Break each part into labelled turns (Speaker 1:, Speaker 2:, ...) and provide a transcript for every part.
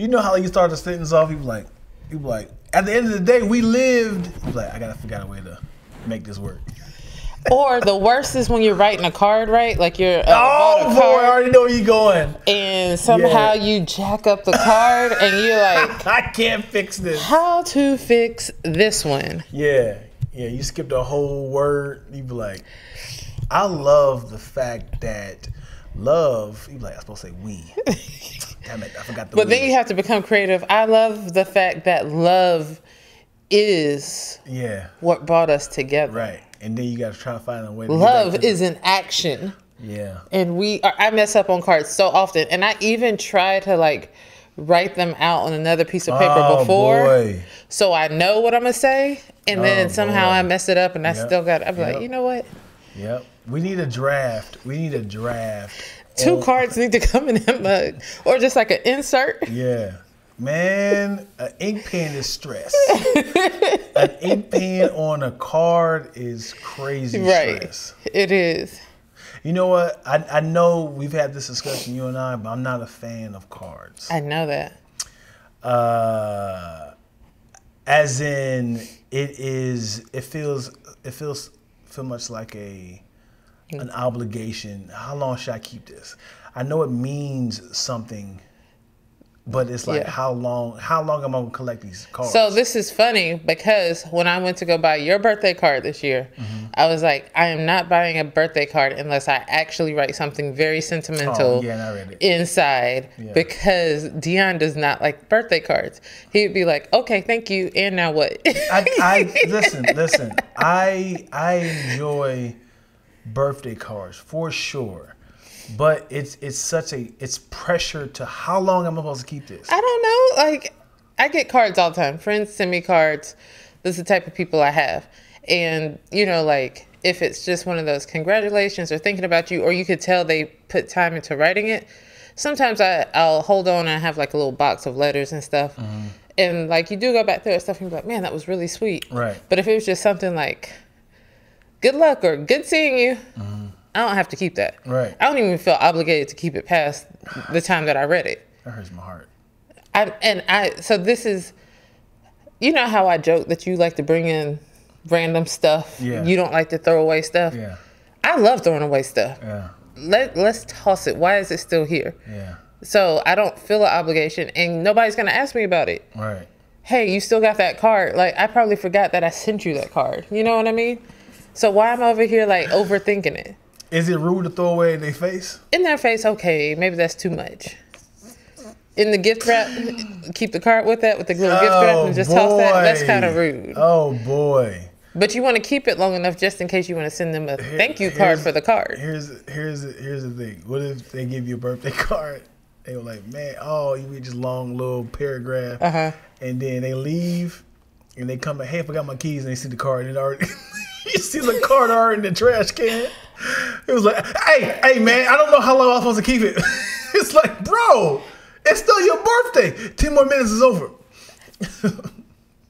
Speaker 1: You know how you start the sentence off? You be like, at the end of the day, we lived. You be like, I gotta figure out a way to make this work.
Speaker 2: Or the worst is when you're writing a card, right? Like you're
Speaker 1: oh boy, I already know where you're going.
Speaker 2: And somehow you jack up the card, and you're like,
Speaker 1: I can't fix this.
Speaker 2: How to fix this one?
Speaker 1: Yeah. You skipped a whole word. You be like, I love the fact that love. You be like, I'm supposed to say we. Damn it, I forgot the.
Speaker 2: But then you have to become creative. I love the fact that love is what brought us together.
Speaker 1: Right. And then you got to try to find a way to
Speaker 2: love is an action.
Speaker 1: Yeah.
Speaker 2: And I mess up on cards so often. And I even try to like write them out on another piece of paper before. Boy. So I know what I'm going to say. And then somehow I mess it up and I still got, I'm like, you know what?
Speaker 1: Yep. We need a draft.
Speaker 2: Two cards need to come in that mug. Or just like an insert.
Speaker 1: Yeah. Man, an ink pen is stress. An ink pen on a card is crazy stress.
Speaker 2: It is.
Speaker 1: You know what? I know we've had this discussion, you and I, but I'm not a fan of cards.
Speaker 2: I know that.
Speaker 1: As in, it feels much like an obligation. How long should I keep this? I know it means something. But it's like, how long am I going to collect these cards?
Speaker 2: So this is funny because when I went to go buy your birthday card this year, I was like, I am not buying a birthday card unless I actually write something very sentimental inside because Dion does not like birthday cards. He'd be like, okay, thank you. And now what?
Speaker 1: Listen, I enjoy birthday cards for sure. But it's pressure to how long am I supposed to keep this?
Speaker 2: I don't know. Like, I get cards all the time. Friends send me cards. This is the type of people I have. And, you know, like, if it's just one of those congratulations or thinking about you, or you could tell they put time into writing it, sometimes I'll hold on and I have like a little box of letters and stuff. And like, you do go back through and stuff and you're like, man, that was really sweet.
Speaker 1: Right.
Speaker 2: But if it was just something like, good luck or good seeing you, I don't have to keep that.
Speaker 1: Right.
Speaker 2: I don't even feel obligated to keep it past the time that I read it.
Speaker 1: That hurts my heart.
Speaker 2: So this is, you know how I joke that you like to bring in random stuff.
Speaker 1: Yeah.
Speaker 2: You don't like to throw away stuff.
Speaker 1: Yeah.
Speaker 2: I love throwing away stuff.
Speaker 1: Yeah.
Speaker 2: Let's toss it. Why is it still here?
Speaker 1: Yeah.
Speaker 2: So I don't feel an obligation, and nobody's gonna ask me about it.
Speaker 1: Right.
Speaker 2: Hey, you still got that card? Like, I probably forgot that I sent you that card. You know what I mean? So why am I over here like overthinking it?
Speaker 1: Is it rude to throw away in their face?
Speaker 2: In their face, okay, maybe that's too much. In the gift wrap, keep the card with that, with the little gift wrap, and just toss that. That's kind of rude.
Speaker 1: Oh boy!
Speaker 2: But you want to keep it long enough just in case you want to send them a thank you card for the card.
Speaker 1: Here's the thing. What if they give you a birthday card? They were like, man, you read this long little paragraph, and then they leave, and they come back. Hey, I forgot my keys, and they see the card, and it already you see the card already in the trash can. It was like, hey, man, I don't know how long I'm supposed to keep it. It's like, bro, it's still your birthday. 10 more minutes is over.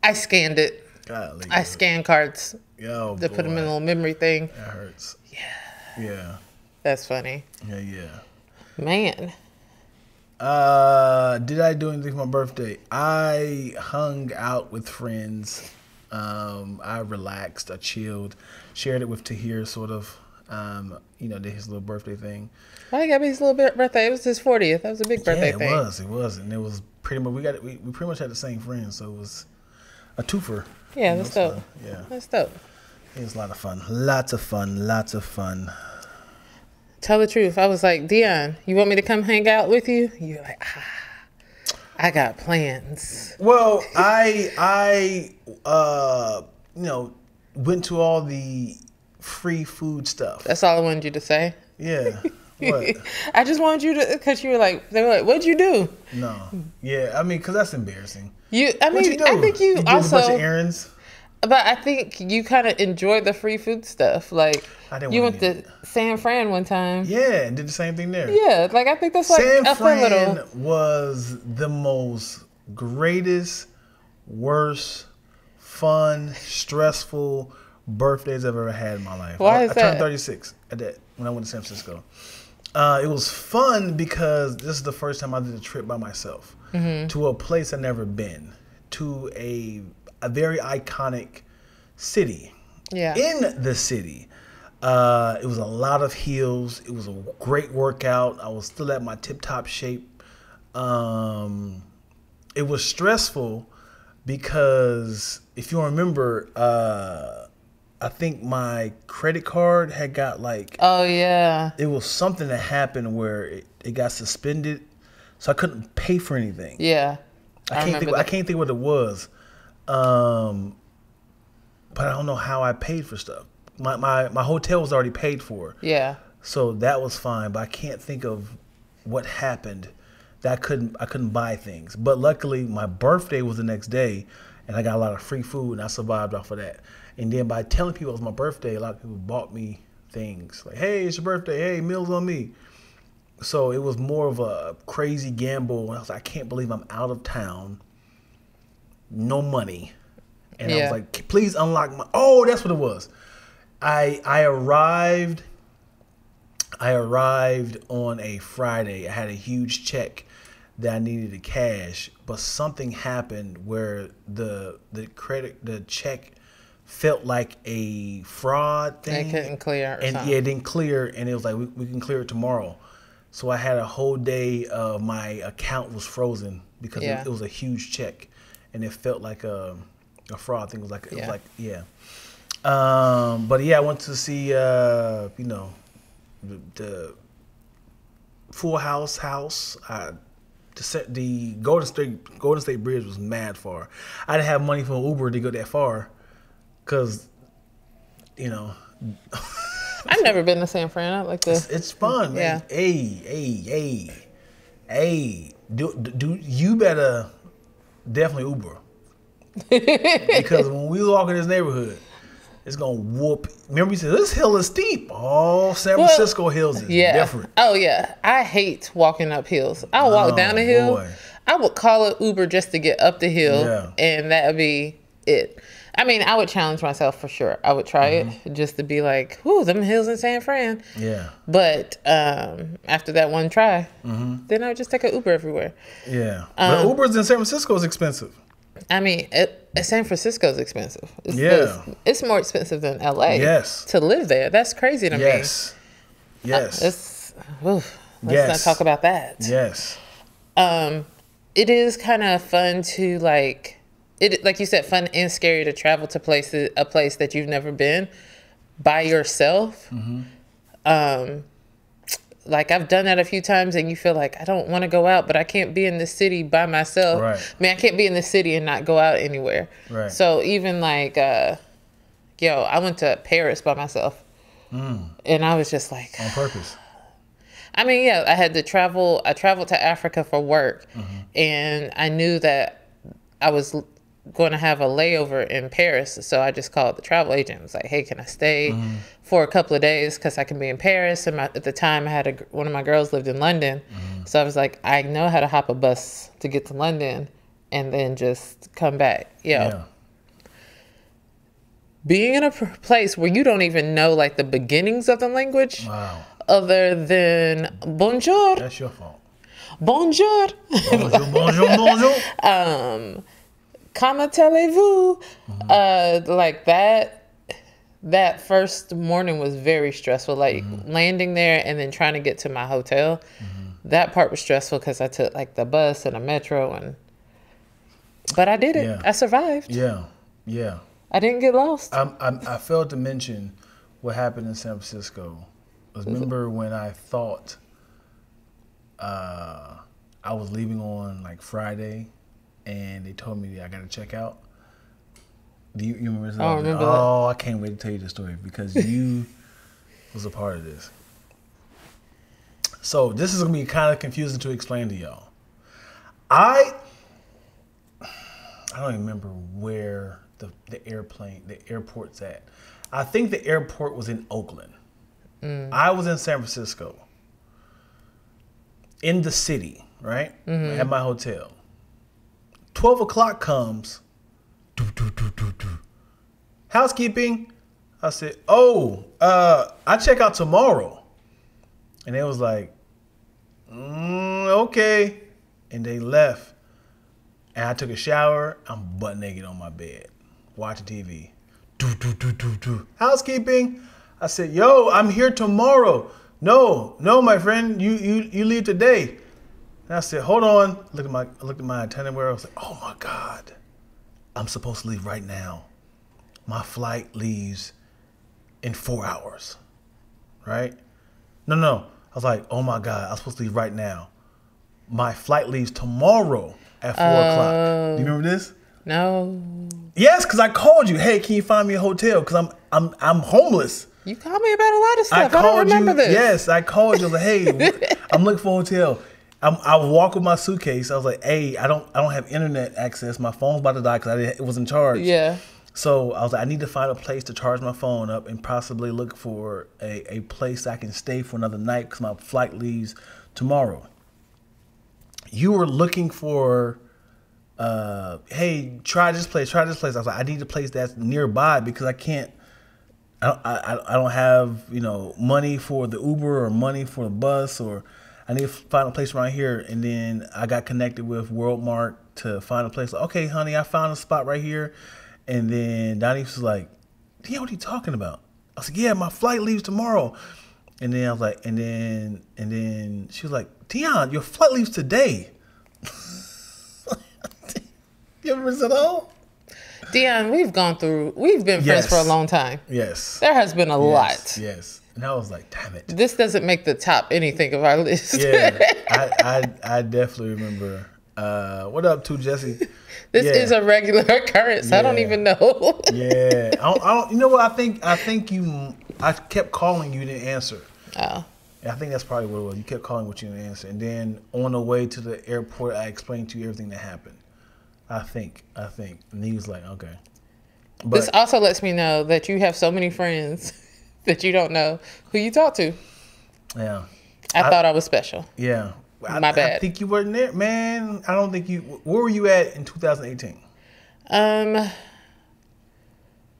Speaker 2: I scanned it.
Speaker 1: Golly,
Speaker 2: I scan cards
Speaker 1: to
Speaker 2: put them in a little memory thing.
Speaker 1: That hurts.
Speaker 2: Yeah.
Speaker 1: Yeah.
Speaker 2: That's funny.
Speaker 1: Yeah.
Speaker 2: Man.
Speaker 1: Did I do anything for my birthday? I hung out with friends. I relaxed. I chilled. Shared it with Tahir, sort of. Did his little birthday thing.
Speaker 2: Why got his little birthday? It was his 40th. That was a big birthday thing.
Speaker 1: It was, and it was pretty much we pretty much had the same friends, so it was a twofer.
Speaker 2: Yeah, that's dope.
Speaker 1: So, yeah,
Speaker 2: that's dope.
Speaker 1: It was a lot of fun. Lots of fun.
Speaker 2: Tell the truth. I was like, Dion, you want me to come hang out with you? You're like, I got plans.
Speaker 1: Well, I went to all the free food stuff.
Speaker 2: That's all I wanted you to say?
Speaker 1: Yeah. What?
Speaker 2: I just wanted you to, because you were like, they were like, what'd you do?
Speaker 1: No. Yeah, I mean, because that's embarrassing.
Speaker 2: What'd you do? I think you also.
Speaker 1: Did a bunch of errands?
Speaker 2: But I think you kind of enjoyed the free food stuff. Like, you went to San Fran one time.
Speaker 1: Yeah, and did the same thing there.
Speaker 2: Yeah, like I think that's like
Speaker 1: San Fran was the most greatest, worst, fun, stressful birthdays I've ever had in my life.
Speaker 2: Why is that?
Speaker 1: I turned 36 at that when I went to San Francisco. It was fun because this is the first time I did a trip by myself. to a place I've never been, to a very iconic city.
Speaker 2: Yeah.
Speaker 1: In the city. It was a lot of hills. It was a great workout. I was still at my tip-top shape. It was stressful because if you remember, I think my credit card had got like...
Speaker 2: Oh, yeah.
Speaker 1: It was something that happened where it got suspended, so I couldn't pay for anything.
Speaker 2: Yeah.
Speaker 1: I can't think what it was. But I don't know how I paid for stuff. My hotel was already paid for.
Speaker 2: Yeah.
Speaker 1: So that was fine, but I can't think of what happened that I couldn't buy things. But luckily my birthday was the next day and I got a lot of free food and I survived off of that. And then by telling people it was my birthday, a lot of people bought me things. Like, hey, it's your birthday. Hey, meals on me. So it was more of a crazy gamble. And I was like, I can't believe I'm out of town. No money. And I was like, please unlock my... Oh, that's what it was. I arrived on a Friday. I had a huge check that I needed to cash, but something happened where the check felt like a fraud thing.
Speaker 2: It couldn't clear or something.
Speaker 1: Yeah, it didn't clear, and it was like, we can clear it tomorrow. So I had a whole day of my account was frozen because it was a huge check, and it felt like a fraud thing. It was like, but yeah, I went to see, the Full House. The Golden State Bridge was mad far. I didn't have money for an Uber to go that far, cause,
Speaker 2: I've never been to San Fran. I like this.
Speaker 1: It's fun, man. Yeah. Hey. Do you better definitely Uber, because when we walk in this neighborhood, it's gonna whoop. Remember, you said this hill is steep. Oh, San Francisco hills is different.
Speaker 2: Oh yeah, I hate walking up hills. I walk down the hill.
Speaker 1: Boy.
Speaker 2: I would call it Uber just to get up the hill, and that would be it. I mean, I would challenge myself for sure. I would try it just to be like, "Whoo, them hills in San Fran." Yeah. But after that one try, then I would just take an Uber everywhere.
Speaker 1: Yeah. But Ubers in San Francisco is expensive.
Speaker 2: I mean, San Francisco is expensive. It's more expensive than LA.
Speaker 1: Yes.
Speaker 2: To live there, that's crazy to me.
Speaker 1: Yes.
Speaker 2: Let's not talk about that.
Speaker 1: Yes.
Speaker 2: It is kind of fun to like you said, fun and scary to travel to a place that you've never been by yourself. Like I've done that a few times, and you feel like I don't want to go out, but I can't be in the city by myself.
Speaker 1: Right.
Speaker 2: I mean, I can't be in the city and not go out anywhere.
Speaker 1: Right.
Speaker 2: So even like, I went to Paris by myself, and I was just like,
Speaker 1: on purpose.
Speaker 2: I mean, yeah, I had to travel. I traveled to Africa for work, and I knew that I was going to have a layover in Paris, so I just called the travel agent. I was like, hey, can I stay for a couple of days because I can be in Paris? And at the time I had one of my girls lived in London, so I was like, I know how to hop a bus to get to London and then just come back. Being in a place where you don't even know like the beginnings of the language, other than bonjour.
Speaker 1: That's your fault.
Speaker 2: Bonjour.
Speaker 1: Bonjour.
Speaker 2: Comment allez-vous? Like that first morning was very stressful. Like landing there and then trying to get to my hotel. That part was stressful because I took like the bus and a metro, but I did it.
Speaker 1: Yeah.
Speaker 2: I survived.
Speaker 1: Yeah.
Speaker 2: I didn't get lost.
Speaker 1: I failed to mention what happened in San Francisco. Remember when I thought I was leaving on like Friday, and they told me I got to check out. Do you remember this?
Speaker 2: I remember that.
Speaker 1: Oh, I can't wait to tell you the story because you was a part of this. So this is going to be kind of confusing to explain to y'all. I don't even remember where the airport's at. I think the airport was in Oakland. I was in San Francisco. In the city, right? At my hotel. 12 o'clock comes. Housekeeping. I said, I check out tomorrow. And they was like, okay. And they left. And I took a shower. I'm butt naked on my bed, watching TV. Housekeeping. I said, yo, I'm here tomorrow. No, my friend, you leave today. And I said, hold on. I looked at my itinerary. I was like, oh my God, I'm supposed to leave right now. My flight leaves in 4 hours, right? No. I was like, oh my God, I'm supposed to leave right now. My flight leaves tomorrow at 4 o'clock. Do you remember this?
Speaker 2: No.
Speaker 1: Yes, because I called you. Hey, can you find me a hotel? Because I'm homeless.
Speaker 2: You called me about a lot of stuff. I don't remember this.
Speaker 1: Yes, I called you. I was like, hey, I'm looking for a hotel. I walk with my suitcase. I was like, hey, I don't have internet access. My phone's about to die because it wasn't charged.
Speaker 2: Yeah.
Speaker 1: So I was like, I need to find a place to charge my phone up and possibly look for a place I can stay for another night because my flight leaves tomorrow. You were looking for, hey, try this place. I was like, I need a place that's nearby because I don't have, money for the Uber or money for the bus, or I need to find a place around here. And then I got connected with Worldmark to find a place. Like, okay, honey, I found a spot right here. And then Donnie was like, Dion, what are you talking about? I was like, yeah, my flight leaves tomorrow. And then I was like, and then she was like, Dion, your flight leaves today. You ever said, oh?
Speaker 2: Dion, we've been friends for a long time.
Speaker 1: Yes.
Speaker 2: There has been a lot.
Speaker 1: Yes. And I was like, damn it.
Speaker 2: This doesn't make the top anything of our list.
Speaker 1: Yeah. I definitely remember. What up, too, Jesse?
Speaker 2: This is a regular occurrence. Yeah. I don't even know.
Speaker 1: Yeah. I don't, you know what? I think I kept calling you, didn't answer.
Speaker 2: Oh.
Speaker 1: I think that's probably what it was. You kept calling, but you didn't answer. And then on the way to the airport, I explained to you everything that happened. I think. And he was like, okay. But
Speaker 2: this also lets me know that you have so many friends that you don't know who you talk to.
Speaker 1: Yeah.
Speaker 2: I thought I was special.
Speaker 1: Yeah.
Speaker 2: My bad.
Speaker 1: I think you weren't there, man. I don't think you. Where were you at in 2018?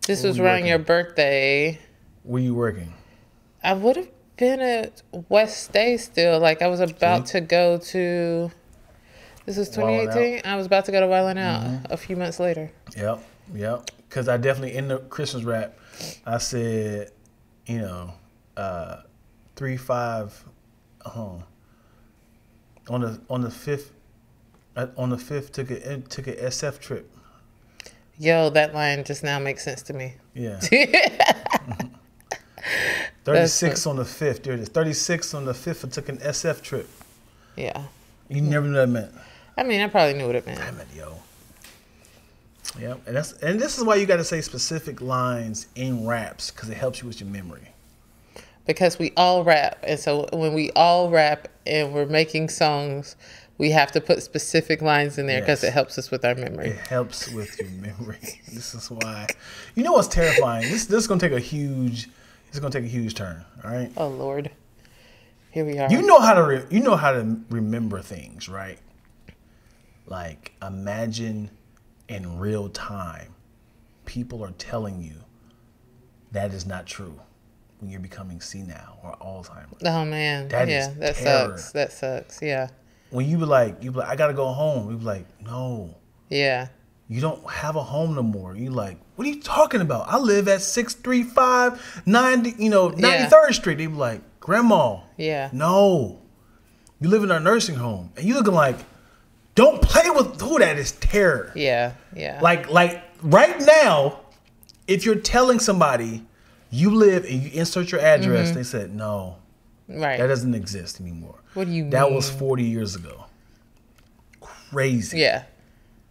Speaker 2: This was around your birthday.
Speaker 1: Were you working?
Speaker 2: I would have been at West Stay still. Like I was about to go to. This was 2018. I was about to go to Wildin' Out a few months later.
Speaker 1: Yep. Because I definitely in the Christmas rap, I said, 3-5. On the fifth took a SF trip.
Speaker 2: Yo, that line just now makes sense to me.
Speaker 1: Yeah. 36 on the 5th. There it is. 36 on the 5th. I took an SF trip.
Speaker 2: Yeah.
Speaker 1: You never knew what that meant.
Speaker 2: I mean, I probably knew what it meant.
Speaker 1: Damn it, yo. Yep. And this is why you got to say specific lines in raps, because it helps you with your memory.
Speaker 2: Because we all rap, and so when we all rap and we're making songs, we have to put specific lines in there because it helps us with our memory.
Speaker 1: It helps with your memory. This is why. You know what's terrifying? This is gonna take a huge. It's gonna take a huge turn. All right.
Speaker 2: Oh Lord. Here we are.
Speaker 1: You know how to remember things, right? Like imagine in real time, people are telling you that is not true when you're becoming senile or Alzheimer's.
Speaker 2: Oh man.
Speaker 1: That
Speaker 2: sucks. That sucks. Yeah.
Speaker 1: When you be like, I gotta go home. You be like, no.
Speaker 2: Yeah.
Speaker 1: You don't have a home no more. You like, what are you talking about? I live at 635 93rd Street. They be like, Grandma.
Speaker 2: Yeah.
Speaker 1: No. You live in our nursing home. And you looking like, don't play with that is terror.
Speaker 2: Yeah.
Speaker 1: Like right now, if you're telling somebody you live and you insert your address, they said, no.
Speaker 2: Right.
Speaker 1: That doesn't exist anymore.
Speaker 2: What do you mean?
Speaker 1: That was 40 years ago. Crazy.
Speaker 2: Yeah.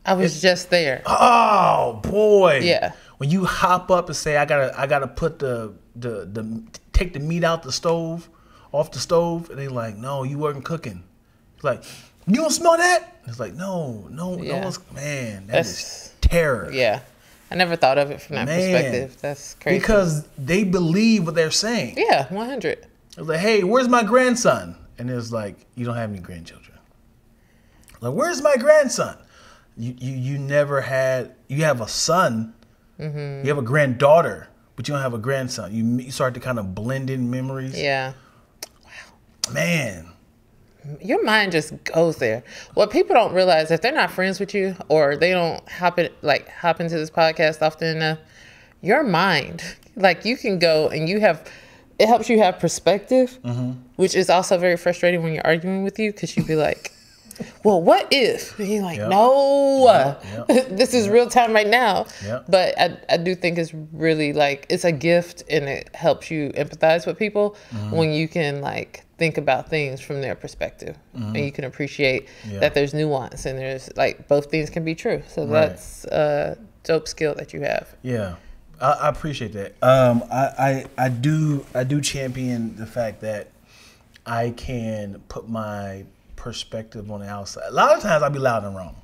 Speaker 2: I was just there.
Speaker 1: Oh boy.
Speaker 2: Yeah.
Speaker 1: When you hop up and say, I gotta put take the meat out off the stove, and they like, no, you weren't cooking. It's like, you don't smell that? It's like, no one's, man, that's terror.
Speaker 2: Yeah. I never thought of it from that perspective. That's crazy.
Speaker 1: Because they believe what they're saying.
Speaker 2: Yeah, 100.
Speaker 1: It's like, hey, where's my grandson? And it's like, you don't have any grandchildren. Like, where's my grandson? You never had. You have a son. You have a granddaughter, but you don't have a grandson. You start to kind of blend in memories.
Speaker 2: Yeah.
Speaker 1: Wow. Man.
Speaker 2: your mind just goes there. What people don't realize, if they're not friends with you or they don't hop into this podcast often enough, your mind, like you can go and it helps you have perspective, which is also very frustrating when you're arguing with you, because you'd be like, well, what if? And you're like, no, this is real time right now. But I do think it's really like, it's a gift, and it helps you empathize with people when you can like think about things from their perspective, and you can appreciate that there's nuance and there's like both things can be true. So that's a dope skill that you have.
Speaker 1: Yeah, I appreciate that. I do champion the fact that I can put my perspective on the outside. A lot of times I'll be loud and wrong.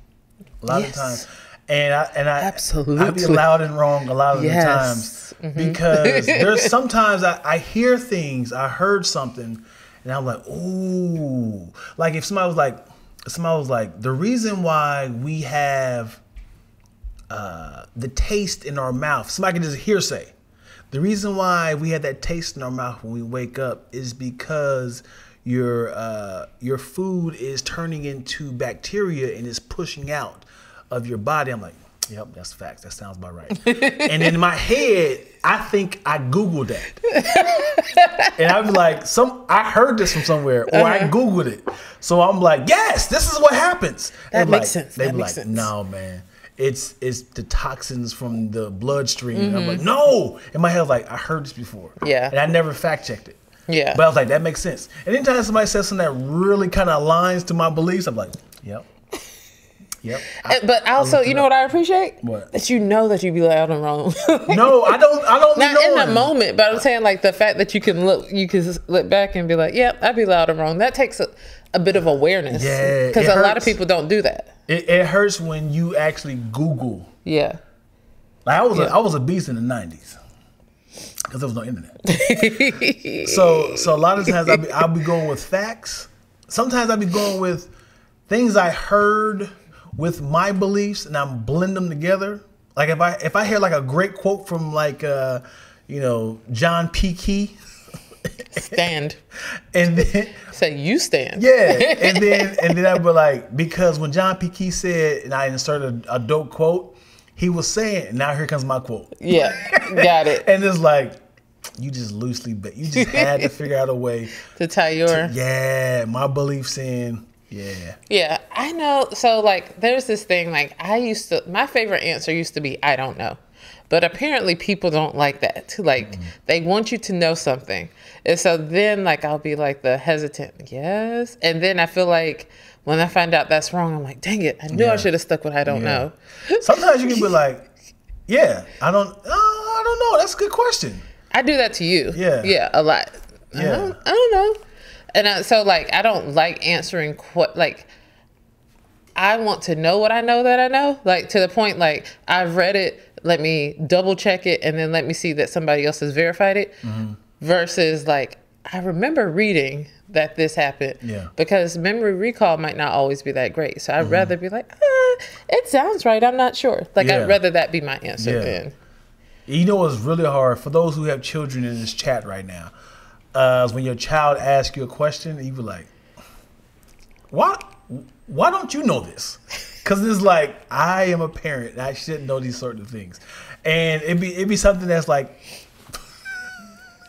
Speaker 1: A lot of times. And I
Speaker 2: absolutely
Speaker 1: I'll be loud and wrong a lot of the times, because there's sometimes I hear things, I heard something, and I'm like, ooh. Like if somebody was like, the reason why we have the taste in our mouth, somebody can just hearsay. The reason why we have that taste in our mouth when we wake up is because your food is turning into bacteria and is pushing out of your body. I'm like, yep, that's facts. That sounds about right. And in my head, I think I Googled that. And I was like, I heard this from somewhere, or I Googled it. So I'm like, yes, this is what happens.
Speaker 2: That makes sense.
Speaker 1: They be like, no, man. It's the toxins from the bloodstream. And I'm like, no. In my head, I was like, I heard this before.
Speaker 2: Yeah.
Speaker 1: And I never fact checked it.
Speaker 2: Yeah.
Speaker 1: But I was like, that makes sense. And anytime somebody says something that really kind of aligns to my beliefs, I'm like, yep. Yep.
Speaker 2: But also, you know what I appreciate?
Speaker 1: What?
Speaker 2: That you know that you be loud and wrong.
Speaker 1: No, I don't.
Speaker 2: Not in the moment, but I'm saying like the fact that you can look back and be like, yep, I'd be loud and wrong. That takes a bit of awareness.
Speaker 1: Yeah.
Speaker 2: Because a lot of people don't do that.
Speaker 1: It hurts when you actually Google.
Speaker 2: Yeah.
Speaker 1: Like I was a beast in the 90s. Because there was no internet. so a lot of times I'll be going with facts. Sometimes I'll be going with things I heard with my beliefs, and I'm blend them together. Like if I hear like a great quote from like John P. Key.
Speaker 2: Stand.
Speaker 1: And then
Speaker 2: say you stand.
Speaker 1: Yeah. And then I'd be like, because when John P. Key said, and I inserted a dope quote, he was saying, now here comes my quote.
Speaker 2: Yeah, got it.
Speaker 1: And it's like, you just loosely, but you just had to figure out a way
Speaker 2: to tie your
Speaker 1: my beliefs in.
Speaker 2: Yeah, I know. So like, there's this thing like my favorite answer used to be, I don't know. But apparently people don't like that. Like they want you to know something. And so then like I'll be like the hesitant, yes. And then I feel like when I find out that's wrong, I'm like, dang it, I knew I should have stuck with I don't know.
Speaker 1: Sometimes you can be like, I don't know. That's a good question.
Speaker 2: I do that to you. Yeah, a lot.
Speaker 1: Yeah.
Speaker 2: I don't know. And so like, I don't like answering like, I want to know what I know that I know. Like to the point, like I've read it, let me double check it, and then let me see that somebody else has verified it. Versus like, I remember reading that this happened. Yeah. Because memory recall might not always be that great. So I'd rather be like, it sounds right. I'm not sure. Like I'd rather that be my answer than.
Speaker 1: You know what's really hard for those who have children in this chat right now? Is when your child asks you a question, and you be like, why don't you know this? Because it's like, I am a parent and I should know these sort of things. And it'd be something that's like,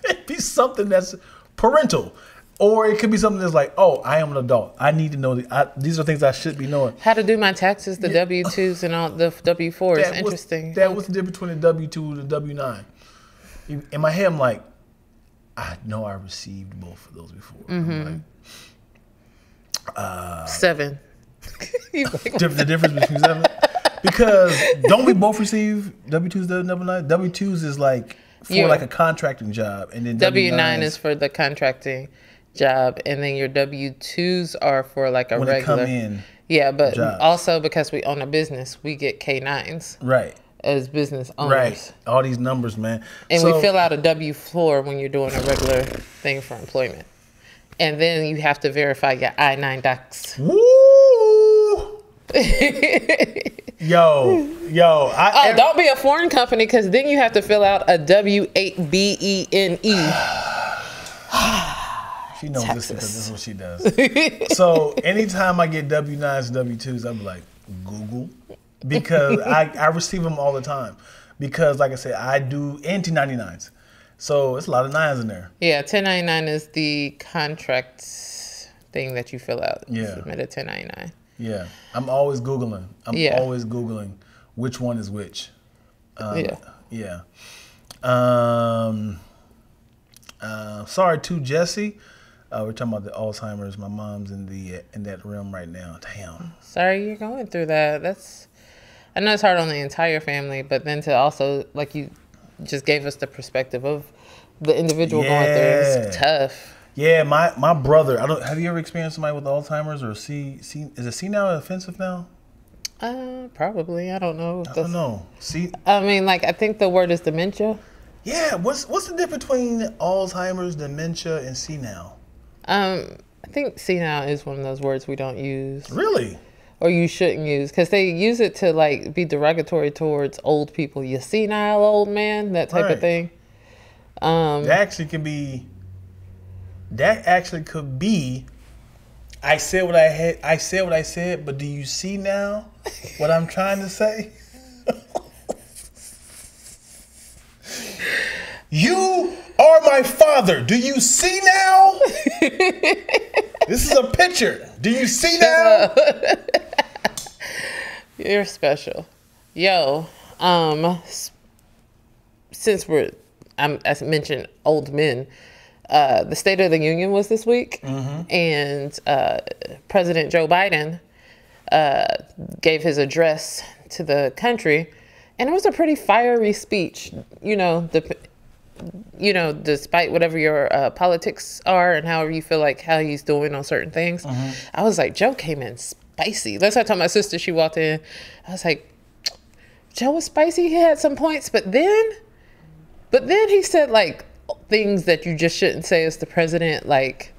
Speaker 1: it'd be something that's parental. Or it could be something that's like, oh, I am an adult. I need to know. These are things I should be knowing.
Speaker 2: How to do my taxes, the W-2s and all the W-4s. Interesting.
Speaker 1: What's the difference between the W-2 and the W-9? In my head, I'm like, I know I received both of those before. I'm like,
Speaker 2: 7.
Speaker 1: The difference between 7? Because don't we both receive W-2s, W-9? W-2s is like for like a contracting job. And then
Speaker 2: W-9 is for the contracting job, and then your W-2s are for like a regular.
Speaker 1: Come in.
Speaker 2: Yeah, but
Speaker 1: jobs.
Speaker 2: Also because we own a business, we get K-9s.
Speaker 1: Right.
Speaker 2: As business owners.
Speaker 1: Right. All these numbers, man.
Speaker 2: And we fill out a W-4 when you're doing a regular thing for employment. And then you have to verify your I-9 docs.
Speaker 1: Woo! Yo.
Speaker 2: Don't be a foreign company, because then you have to fill out a W-8-BENE.
Speaker 1: She knows this because this is what she does. So anytime I get W-9s and W-2s, I'm like, Google. Because I receive them all the time. Because, like I said, I do, and 1099s. So it's a lot of 9s in there.
Speaker 2: Yeah, 1099 is the contract thing that you fill out.
Speaker 1: Yeah.
Speaker 2: Submit a 1099.
Speaker 1: Yeah. I'm always Googling. Always Googling which one is which. Yeah. Sorry to Jesse. We're talking about the Alzheimer's. My mom's in that realm right now. Damn.
Speaker 2: Sorry you're going through that. I know it's hard on the entire family, but then to also, like, you just gave us the perspective of the individual going through it. It's tough.
Speaker 1: Yeah, my brother. Have you ever experienced somebody with Alzheimer's or is it senile offensive now?
Speaker 2: Probably. I don't know.
Speaker 1: I don't know.
Speaker 2: I mean, like, I think the word is dementia.
Speaker 1: Yeah. What's the difference between Alzheimer's, dementia, and senile?
Speaker 2: I think senile is one of those words we don't use.
Speaker 1: Really?
Speaker 2: Or you shouldn't use, because they use it to, like, be derogatory towards old people. You senile old man, that type of thing. That actually could be. I said what I said, but do you see now what I'm trying to say? You are my father. Do you see now? This is a picture. Do you see now? You're special. Yo, since I mentioned old men, the State of the Union was this week, and President Joe Biden gave his address to the country, and it was a pretty fiery speech. Despite whatever your politics are and however you feel like how he's doing on certain things, I was like, Joe came in spicy. That's what I told my sister. She walked in. I was like, Joe was spicy. He had some points, but then he said, like, things that you just shouldn't say as the president, like,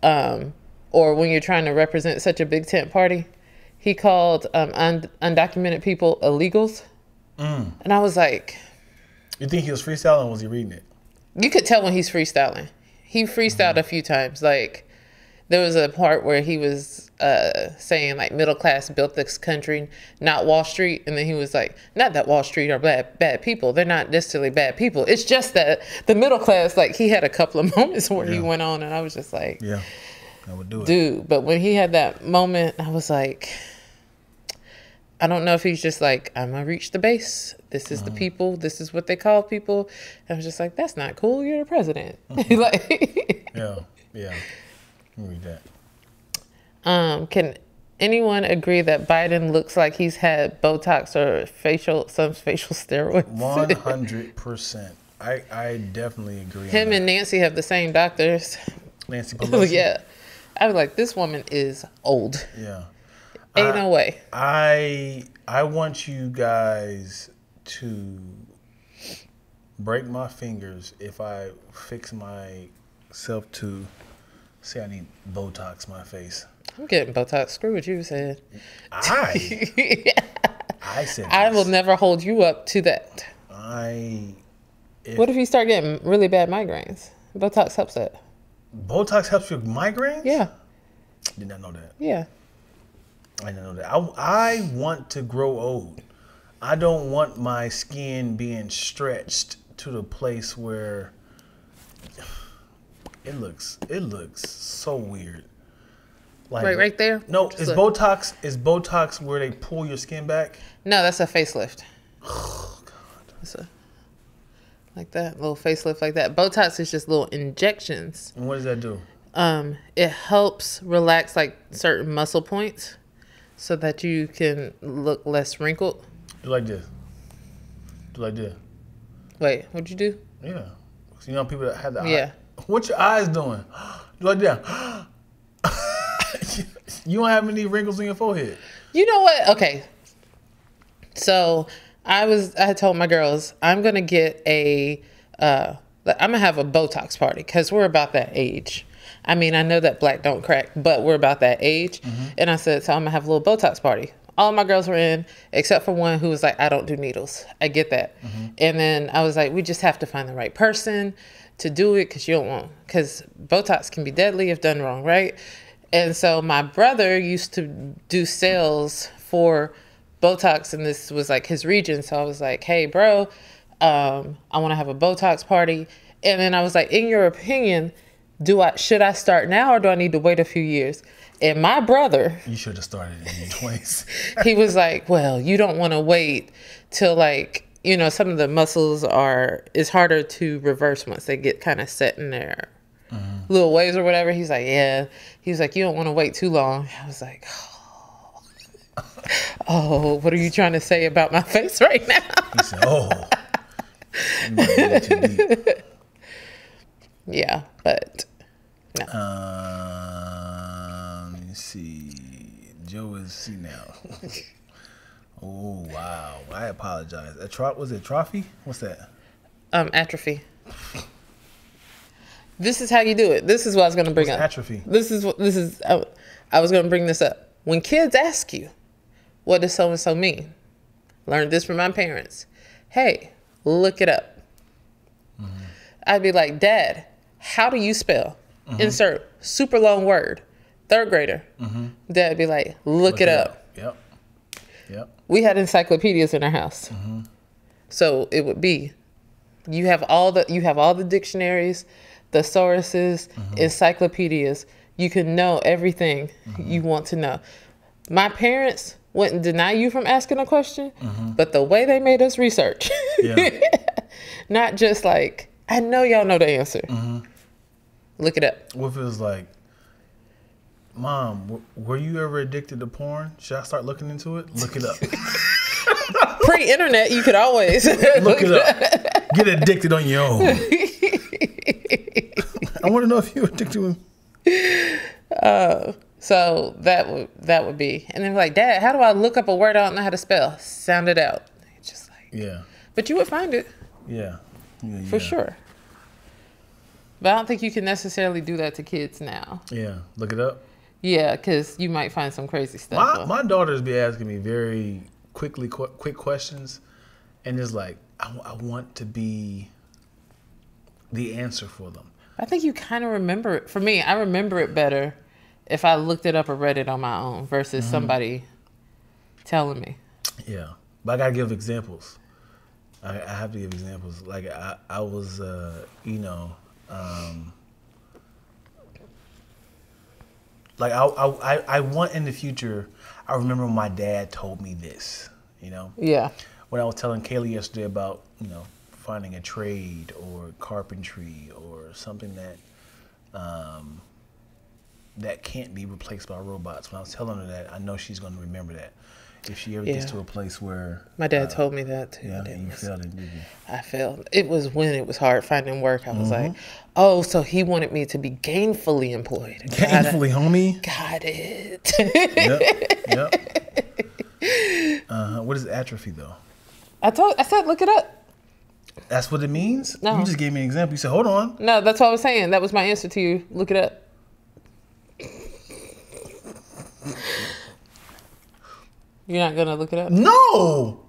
Speaker 2: or when you're trying to represent such a big tent party. He called undocumented people illegals, and I was like,
Speaker 1: you think he was freestyling or was he reading it?
Speaker 2: You could tell when he's freestyling. He freestyled a few times. Like, there was a part where he was saying, like, middle class built this country, not Wall Street. And then he was like, not that Wall Street are bad people. They're not necessarily bad people. It's just that the middle class, like, he had a couple of moments where he went on, and I was just like,
Speaker 1: yeah, I would do it.
Speaker 2: Dude, but when he had that moment, I was like, I don't know if he's just like, I'm going to reach the base. This is the people. This is what they call people. And I was just like, that's not cool. You're the president. Like,
Speaker 1: yeah. Let me read that.
Speaker 2: Can anyone agree that Biden looks like he's had Botox or some facial steroids?
Speaker 1: 100%. I definitely agree.
Speaker 2: Him and Nancy have the same doctors.
Speaker 1: Nancy Pelosi?
Speaker 2: Yeah. I was like, this woman is old.
Speaker 1: Yeah.
Speaker 2: Ain't no way.
Speaker 1: I want you guys to break my fingers if I fix myself to say I need Botox my face.
Speaker 2: I'm getting Botox. Screw what you said.
Speaker 1: I said this.
Speaker 2: I will never hold you up to that. What if you start getting really bad migraines? Botox helps that.
Speaker 1: Botox helps with migraines?
Speaker 2: Yeah.
Speaker 1: Did not know that.
Speaker 2: Yeah.
Speaker 1: I didn't know that. I want to grow old. I don't want my skin being stretched to the place where it looks so weird. Like,
Speaker 2: right there?
Speaker 1: No, is Botox where they pull your skin back?
Speaker 2: No, that's a facelift.
Speaker 1: Oh God.
Speaker 2: It's like that, little facelift like that. Botox is just little injections.
Speaker 1: And what does that do?
Speaker 2: It helps relax like certain muscle points so that you can look less wrinkled.
Speaker 1: Do like this. Do like this.
Speaker 2: Wait, what'd you do?
Speaker 1: Yeah. So, you know people that have the
Speaker 2: yeah.
Speaker 1: eye. What your eyes doing? Do like that. You don't have any wrinkles on your forehead.
Speaker 2: You know what? Okay. So I had told my girls I'm gonna get I'm gonna have a Botox party because we're about that age. I mean, I know that black don't crack, but we're about that age. And I said, so I'm gonna have a little Botox party. All my girls were in, except for one who was like, I don't do needles. I get that. And then I was like, we just have to find the right person. to do it because you don't want, because Botox can be deadly if done wrong, right? And so my brother used to do sales for Botox, and this was like his region. So I was like, hey, bro, I want to have a Botox party. And then I was like, in your opinion, should I start now or do I need to wait a few years? And my brother,
Speaker 1: you should have started in your 20s.
Speaker 2: He was like, well, you don't want to wait till like, you know, some of the muscles it's harder to reverse once they get kind of set in their little ways or whatever. He's like, yeah. He was like, you don't want to wait too long. I was like, oh, what are you trying to say about my face right now?
Speaker 1: He said, oh. You might be a little too deep.
Speaker 2: Yeah, but no.
Speaker 1: Let me see. Joe is senile. Oh, wow. I apologize. Was it atrophy? What's that?
Speaker 2: Atrophy. This is how you do it. This is what I was going to bring up.
Speaker 1: Atrophy.
Speaker 2: I was going to bring this up. When kids ask you, what does so-and-so mean? Learned this from my parents. Hey, look it up. I'd be like, Dad, how do you spell? Insert super long word. Third grader. Dad would be like, look it up.
Speaker 1: Yep.
Speaker 2: We had encyclopedias in our house. So it would be, you have all the dictionaries, thesauruses, encyclopedias. You can know everything you want to know. My parents wouldn't deny you from asking a question, but the way they made us research, not just like, I know y'all know the answer. Look it up.
Speaker 1: What if it was like, Mom, were you ever addicted to porn? Should I start looking into it? Look it up.
Speaker 2: Pre-internet, you could always
Speaker 1: look it up. Get addicted on your own. I want to know if you're addicted to
Speaker 2: So that would be. And then like, Dad, how do I look up a word I don't know how to spell? Sound it out. Just like,
Speaker 1: yeah.
Speaker 2: But you would find it.
Speaker 1: Yeah.
Speaker 2: For sure. But I don't think you can necessarily do that to kids now.
Speaker 1: Yeah. Look it up.
Speaker 2: Yeah, because you might find some crazy stuff.
Speaker 1: My daughters be asking me very quick questions, and it's like I want to be the answer for them.
Speaker 2: I think you kind of remember it. For me, I remember it better if I looked it up or read it on my own versus somebody telling me.
Speaker 1: Yeah, but I gotta give examples. I have to give examples. Like I was, like I want in the future. I remember when my dad told me this.
Speaker 2: Yeah.
Speaker 1: When I was telling Kaylee yesterday about finding a trade or carpentry or something that can't be replaced by robots. When I was telling her that, I know she's going to remember that. If she ever gets to a place where...
Speaker 2: My dad told me that too.
Speaker 1: Yeah, and you failed it, did you?
Speaker 2: I failed. It was when it was hard finding work. I was like, oh, so he wanted me to be gainfully employed.
Speaker 1: Gainfully, homie.
Speaker 2: Got it.
Speaker 1: Yep. What is atrophy, though?
Speaker 2: I said, look it up.
Speaker 1: That's what it means?
Speaker 2: No.
Speaker 1: You just gave me an example. You said, hold on.
Speaker 2: No, that's what I was saying. That was my answer to you. Look it up. You're not going to look it up?
Speaker 1: No!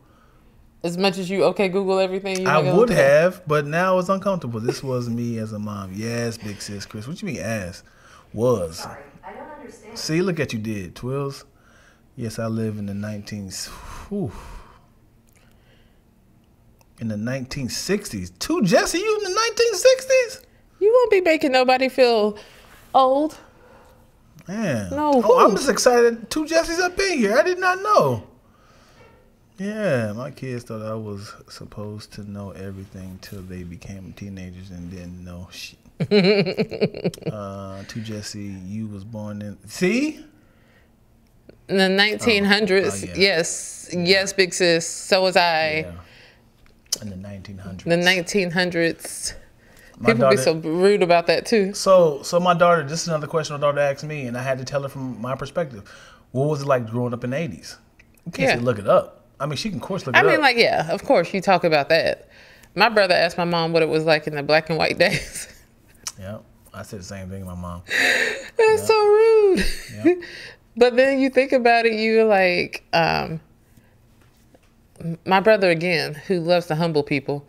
Speaker 2: As much as you Google everything?
Speaker 1: I would have, but now it's uncomfortable. This was me as a mom. Yes, big sis, Chris. What you mean ass? Was.
Speaker 3: Sorry, I don't understand.
Speaker 1: See, look at you did. Twills. Yes, I live in the 1960s. Too, Jesse, you in the 1960s?
Speaker 2: You won't be making nobody feel old.
Speaker 1: Man.
Speaker 2: No.
Speaker 1: Oh, I'm just excited. Two Jessies up in here. I did not know. Yeah, my kids thought I was supposed to know everything till they became teenagers and didn't know shit. To Jesse, you was born in... See?
Speaker 2: In the 1900s.
Speaker 1: yeah.
Speaker 2: Yes. Yeah. Yes, big sis. So was I.
Speaker 1: Yeah. In the 1900s.
Speaker 2: The 1900s. People be so rude about that too.
Speaker 1: So my daughter, this is another question my daughter asked me, and I had to tell her from my perspective. What was it like growing up in the 80s? You can't say look it up. I mean, she can of course look it up.
Speaker 2: I mean, like, yeah, of course you talk about that. My brother asked my mom what it was like in the black and white days.
Speaker 1: Yeah, I said the same thing to my mom.
Speaker 2: That's so rude.
Speaker 1: Yeah.
Speaker 2: But then you think about it, you're like, my brother again, who loves to humble people,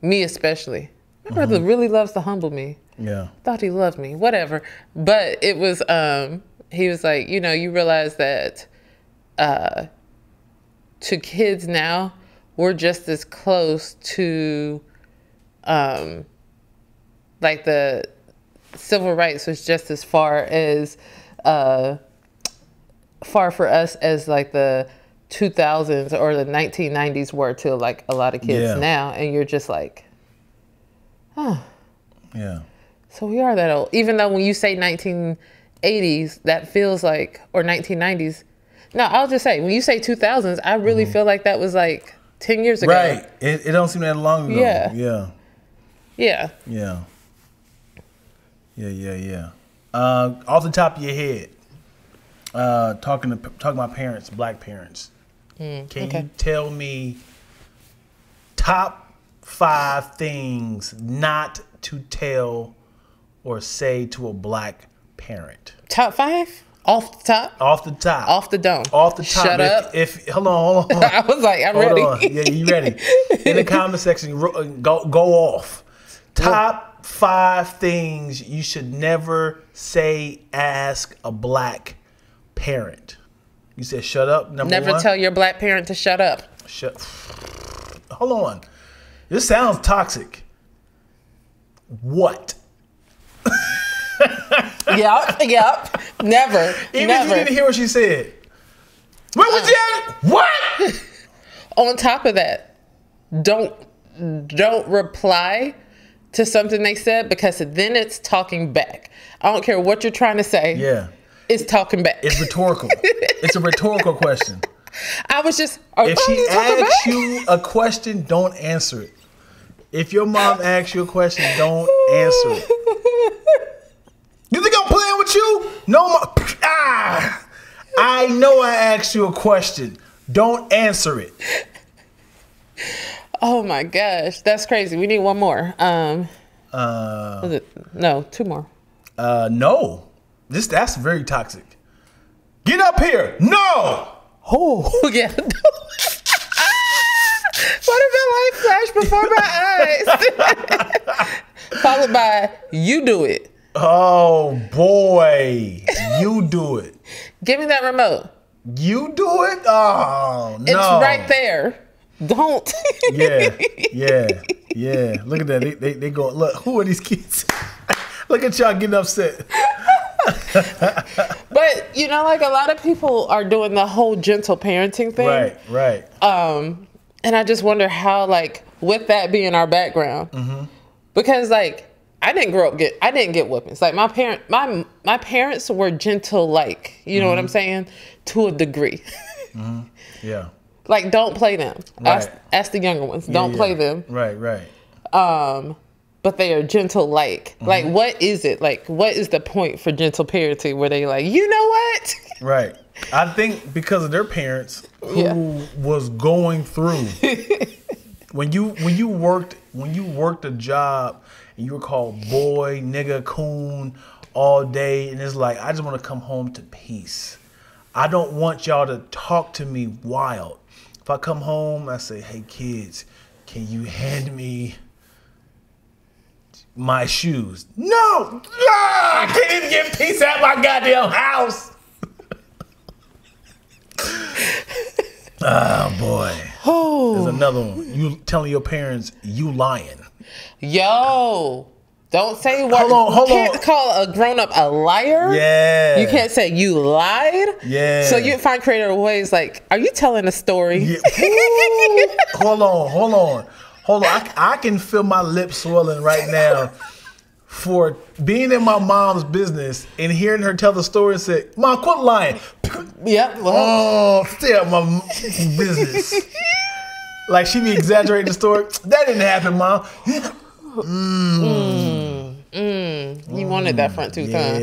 Speaker 2: me especially. My brother really loves to humble me.
Speaker 1: Yeah.
Speaker 2: Thought he loved me, whatever. But it was, he was like, you know, you realize that to kids now, we're just as close to, like the civil rights was just as far for us as like the 2000s or the 1990s were to like a lot of kids now. And you're just like, huh.
Speaker 1: Yeah.
Speaker 2: So we are that old. Even though when you say 1980s, that feels like, or 1990s. No, I'll just say, when you say 2000s, I really feel like that was like 10 years ago.
Speaker 1: Right. It don't seem that long ago.
Speaker 2: Yeah.
Speaker 1: Yeah.
Speaker 2: Yeah.
Speaker 1: Yeah. Yeah. Off the top of your head, talking about parents, black parents. Can you tell me top 5 things not to tell or say to a black parent?
Speaker 2: Top 5? Off the top?
Speaker 1: Off the top.
Speaker 2: Off the dome.
Speaker 1: Off the top.
Speaker 2: Shut up.
Speaker 1: If hold on.
Speaker 2: I was like, I'm ready.
Speaker 1: On. Yeah, you ready? In the comment section, go off. Top 5 things you should never say, ask a black parent. You said shut up.
Speaker 2: Never
Speaker 1: 1.
Speaker 2: tell your black parent to shut up.
Speaker 1: Hold on. This sounds toxic. What?
Speaker 2: Yep. Never.
Speaker 1: Even if you didn't hear what she said. Where was that? What?
Speaker 2: On top of that, don't reply to something they said, because then it's talking back. I don't care what you're trying to say.
Speaker 1: Yeah.
Speaker 2: It's talking back.
Speaker 1: It's rhetorical. It's a rhetorical question.
Speaker 2: I was just...
Speaker 1: If she asks you a question, don't answer it. If your mom asks you a question, don't answer it. You think I'm playing with you? No, I know I asked you a question. Don't answer it.
Speaker 2: Oh my gosh, that's crazy. We need one more. Was it? No, 2 more.
Speaker 1: No. That's very toxic. Get up here. No.
Speaker 2: Oh, yeah. What if my life flashed before my eyes? Followed by, you do it.
Speaker 1: Oh, boy. You do it.
Speaker 2: Give me that remote.
Speaker 1: You do it? Oh, no.
Speaker 2: It's right there. Don't.
Speaker 1: Yeah. Look at that. They go, look, who are these kids? Look at y'all getting upset.
Speaker 2: But, you know, like a lot of people are doing the whole gentle parenting thing.
Speaker 1: Right.
Speaker 2: And I just wonder how, like, with that being our background, because, like, I didn't get whoopings. Like my parents were gentle, like, you know what I'm saying, to a degree. Yeah. Like, don't play them.
Speaker 1: Right.
Speaker 2: Ask the younger ones. Don't play them.
Speaker 1: Right.
Speaker 2: But they are gentle, like, like, what is it? Like, what is the point for gentle parenting where they like, you know what?
Speaker 1: Right. I think because of their parents who was going through when you worked a job and you were called boy, nigga, coon all day, and it's like, I just want to come home to peace. I don't want y'all to talk to me wild. If I come home, I say, hey kids, can you hand me my shoes? No! I can't even get peace out my goddamn house. Oh boy. There's another one. You telling your parents you lying.
Speaker 2: Yo, don't say what.
Speaker 1: Hold
Speaker 2: you can't call a grown-up a liar.
Speaker 1: Yeah.
Speaker 2: You can't say you lied.
Speaker 1: Yeah.
Speaker 2: So you find creative ways like, are you telling a story?
Speaker 1: Yeah. Hold on. I can feel my lips swelling right now for being in my mom's business and hearing her tell the story and say, Mom, quit lying.
Speaker 2: Yep.
Speaker 1: Oh, stay out my business. Like she be exaggerating the story. That didn't happen, Mom.
Speaker 2: You wanted that front tooth, huh?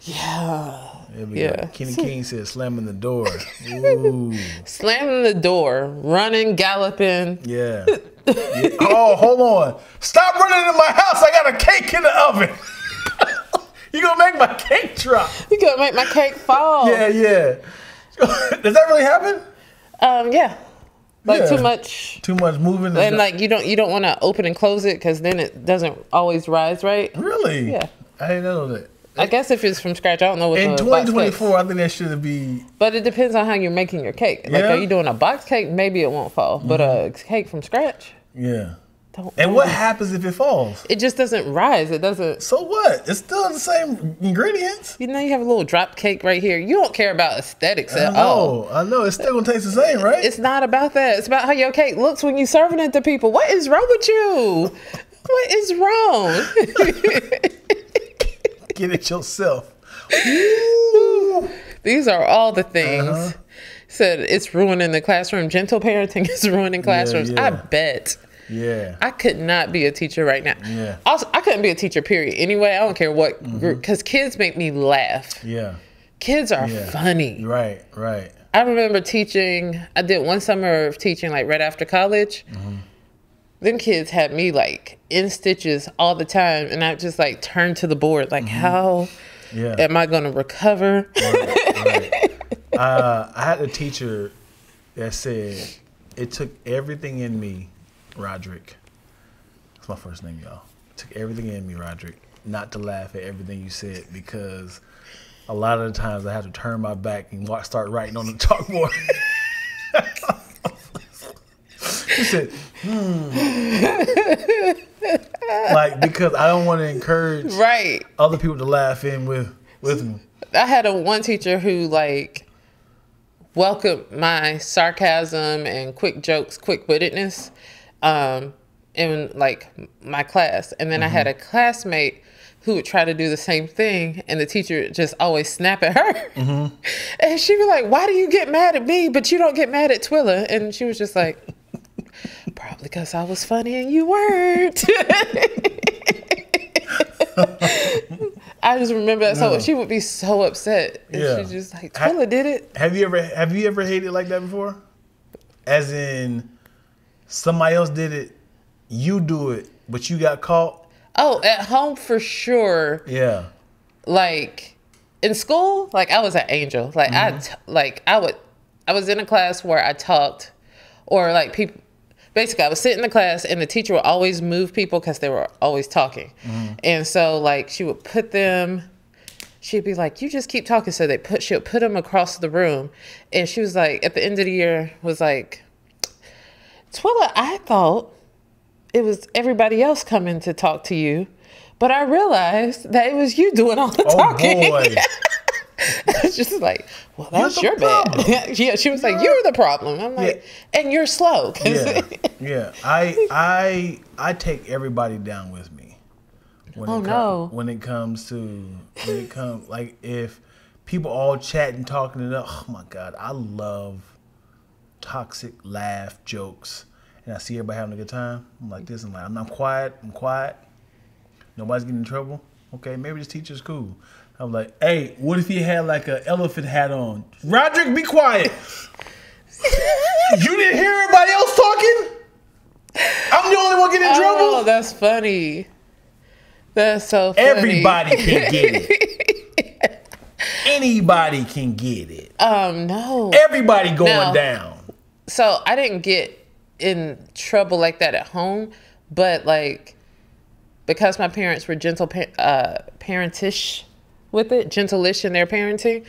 Speaker 1: Yeah. There we go. Kenny King said slamming the door. Ooh.
Speaker 2: Slamming the door, running, galloping.
Speaker 1: Yeah. Oh, hold on. Stop running in my house. I got a cake in the oven. You gonna make my cake drop.
Speaker 2: You gonna make my cake fall.
Speaker 1: Yeah. Does that really happen?
Speaker 2: Yeah. Like too much
Speaker 1: moving,
Speaker 2: and like you don't want to open and close it because then it doesn't always rise right.
Speaker 1: Really?
Speaker 2: Yeah.
Speaker 1: I didn't know that.
Speaker 2: I guess if it's from scratch, I don't know what
Speaker 1: in 2024. I think that should be.
Speaker 2: But it depends on how you're making your cake. Like, are you doing a box cake? Maybe it won't fall. But a cake from scratch.
Speaker 1: Yeah. And what happens if it falls?
Speaker 2: It just doesn't rise. It doesn't.
Speaker 1: So what? It's still the same ingredients.
Speaker 2: You know, you have a little drop cake right here. You don't care about aesthetics at all.
Speaker 1: I know. It's still gonna taste the same, right?
Speaker 2: It's not about that. It's about how your cake looks when you're serving it to people. What is wrong with you? What is wrong?
Speaker 1: Get it yourself.
Speaker 2: These are all the things. Said it's ruining the classroom. Gentle parenting is ruining classrooms. I bet.
Speaker 1: Yeah.
Speaker 2: I could not be a teacher right now.
Speaker 1: Yeah.
Speaker 2: Also, I couldn't be a teacher, period. Anyway, I don't care what group, because kids make me laugh.
Speaker 1: Yeah.
Speaker 2: Kids are funny.
Speaker 1: Right.
Speaker 2: I remember teaching, I did one summer of teaching like right after college. Them kids had me like in stitches all the time. And I just like turned to the board like, how am I going to recover?
Speaker 1: Right. I had a teacher that said, it took everything in me, Roderick. That's my first name, y'all. It took everything in me, Roderick, not to laugh at everything you said, because a lot of the times I had to turn my back and start writing on the chalkboard. He said, like, because I don't want to encourage other people to laugh in with me.
Speaker 2: I had one teacher who like welcomed my sarcasm and quick jokes, quick-wittedness in like my class. And then I had a classmate who would try to do the same thing, and the teacher would just always snap at her. And she'd be like, why do you get mad at me, but you don't get mad at Twilla? And she was just like, probably because I was funny and you weren't. I just remember that. So she would be so upset. And she's just like, Twilla did it.
Speaker 1: Have you ever hated like that before? As in, somebody else did it, you do it, but you got caught?
Speaker 2: Oh, at home for sure.
Speaker 1: Yeah.
Speaker 2: Like in school, like I was an angel. Like I was in a class where I talked, or like people. Basically, I would sit in the class, and the teacher would always move people because they were always talking. And so, like, she would put them. She'd be like, "You just keep talking." So she would put them across the room, and she was like, at the end of the year, was like, "Twilla, I thought it was everybody else coming to talk to you, but I realized that it was you doing all the talking." Oh boy. It's just like, well, that's your bad. Yeah, she was like, you're the problem. I'm like, and you're slow.
Speaker 1: Yeah. I take everybody down with me. When it comes like if people all chatting, talking it up. Oh my God, I love toxic laugh jokes, and I see everybody having a good time. I'm like this. I'm like, I'm quiet. Nobody's getting in trouble. Okay, maybe this teacher's cool. I'm like, hey, what if he had like an elephant hat on? Roderick, be quiet. You didn't hear everybody else talking? I'm the only one getting in trouble?
Speaker 2: Oh, that's funny. That's so funny.
Speaker 1: Everybody can get it. Anybody can get it.
Speaker 2: No.
Speaker 1: Everybody going down.
Speaker 2: So I didn't get in trouble like that at home, but like, because my parents were gentle parentish with it, gentle-ish in their parenting.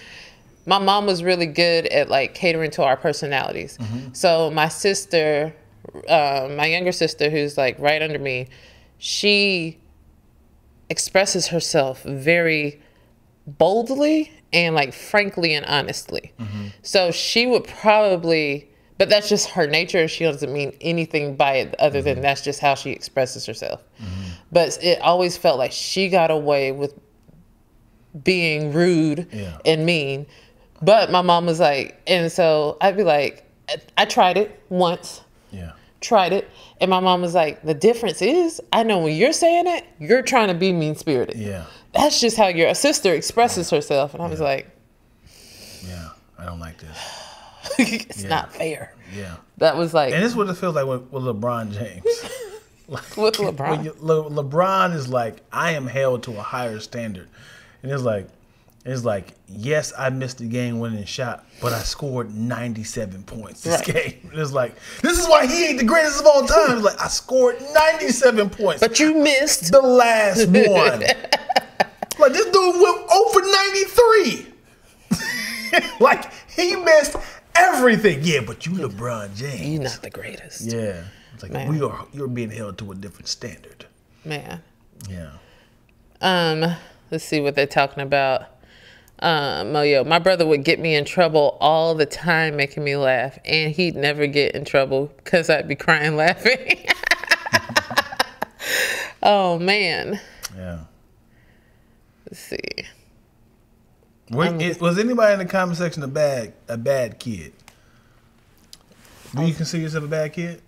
Speaker 2: My mom was really good at like catering to our personalities. So my sister, my younger sister, who's like right under me, she expresses herself very boldly and like frankly and honestly. So she would probably, but that's just her nature. She doesn't mean anything by it other than that's just how she expresses herself. But it always felt like she got away with being rude and mean. But my mom was like, and so I'd be like, I tried it once. Tried it. And my mom was like, the difference is, I know when you're saying it, you're trying to be mean-spirited. That's just how your sister expresses herself. And I was like,
Speaker 1: I don't like this.
Speaker 2: It's not fair.
Speaker 1: Yeah.
Speaker 2: That was like.
Speaker 1: And this is what it feels like with LeBron James.
Speaker 2: Like, with LeBron.
Speaker 1: LeBron is like, I am held to a higher standard. And it's like, It's like, yes, I missed the game-winning shot, but I scored 97 points this game. It's like, this is why he ain't the greatest of all time. It's like, I scored 97 points.
Speaker 2: But you missed
Speaker 1: the last one. Like, this dude went 0 for 93. Like, he missed everything. Yeah, but you LeBron James.
Speaker 2: You're not the greatest.
Speaker 1: Yeah. It's like, you're being held to a different standard.
Speaker 2: Man.
Speaker 1: Yeah.
Speaker 2: Let's see what they're talking about. Moyo, my brother would get me in trouble all the time, making me laugh, and he'd never get in trouble because I'd be crying laughing. Oh man.
Speaker 1: Yeah.
Speaker 2: Let's see.
Speaker 1: Was anybody in the comment section a bad kid? Do you consider yourself a bad kid?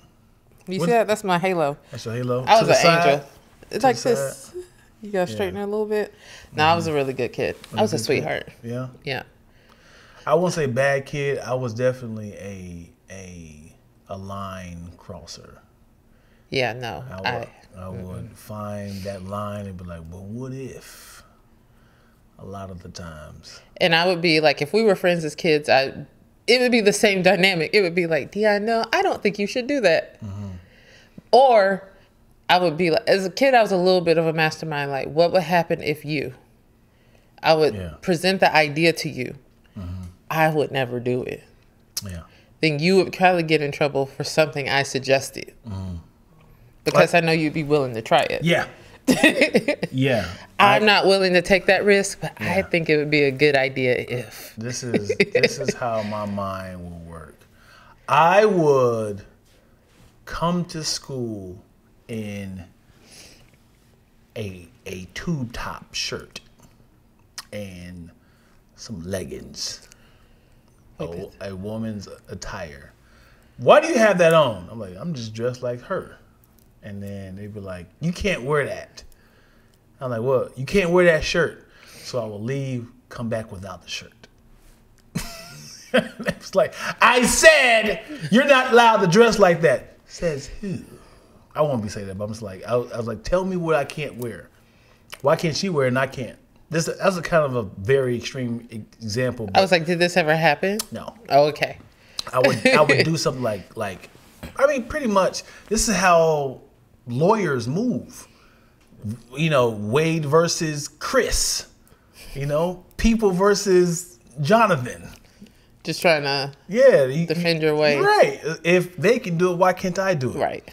Speaker 2: You see that? That's my halo.
Speaker 1: That's your halo.
Speaker 2: I was an angel. It's like this. You gotta straighten it a little bit. No, I was a really good kid. I was a sweetheart.
Speaker 1: Yeah.
Speaker 2: Yeah.
Speaker 1: I won't say bad kid. I was definitely a line crosser.
Speaker 2: Yeah. No.
Speaker 1: I would find that line and be like, well, what if? A lot of the times.
Speaker 2: And I would be like, if we were friends as kids, it would be the same dynamic. It would be like, Dion, no, I don't think you should do that. Mm-hmm. Or I would be like, as a kid, I was a little bit of a mastermind. Like, what would happen if you? I would present the idea to you. Mm-hmm. I would never do it. Yeah. Then you would probably get in trouble for something I suggested. Mm-hmm. Because I know you'd be willing to try it.
Speaker 1: Yeah. Yeah.
Speaker 2: I'm not willing to take that risk, but I think it would be a good idea if.
Speaker 1: This is how my mind will work. I would come to school in a tube top shirt and some leggings. A woman's attire. Why do you have that on? I'm like, I'm just dressed like her. And then they'd be like, you can't wear that. I'm like, well, you can't wear that shirt. So I will leave, come back without the shirt. It's like, I said you're not allowed to dress like that. Says who? I won't be saying that, but I'm just like, I was like, tell me what I can't wear. Why can't she wear it and I can't? That's a kind of a very extreme example.
Speaker 2: I was like, did this ever happen?
Speaker 1: No.
Speaker 2: Oh, okay.
Speaker 1: I would do something like, I mean, pretty much, this is how lawyers move. You know, Wade versus Chris. You know, people versus Jonathan.
Speaker 2: Just trying to defend your way.
Speaker 1: Right. If they can do it, why can't I do it?
Speaker 2: Right.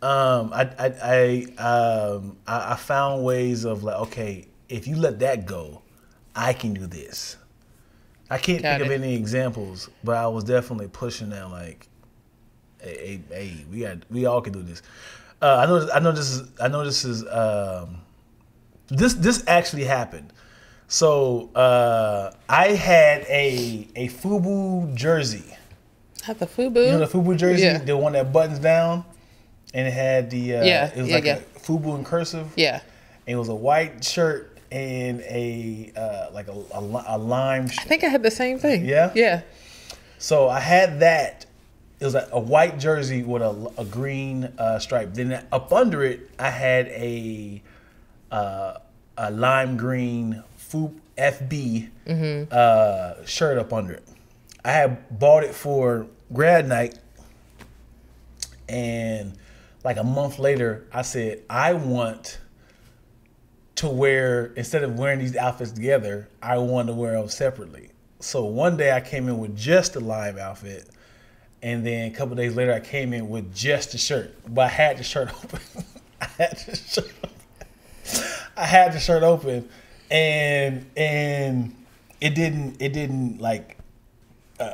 Speaker 1: I found ways of like, okay, if you let that go, I can do this. I can't think of any examples, but I was definitely pushing that like, hey, we all can do this. I know this actually happened. So I had a FUBU jersey.
Speaker 2: Had the FUBU?
Speaker 1: You know the FUBU jersey, the one that buttons down, and it had the it was like a FUBU in cursive.
Speaker 2: Yeah.
Speaker 1: And it was a white shirt and a like a lime.
Speaker 2: I think I had the same thing.
Speaker 1: Yeah.
Speaker 2: Yeah.
Speaker 1: So I had that. It was a white jersey with a green stripe. Then up under it, I had a lime green FB shirt up under it. I had bought it for grad night, and like a month later, I said, I want to wear, instead of wearing these outfits together, I want to wear them separately. So one day I came in with just the lime outfit. And then a couple of days later, I came in with just the shirt, but I had the shirt open. I had the shirt open, and it didn't like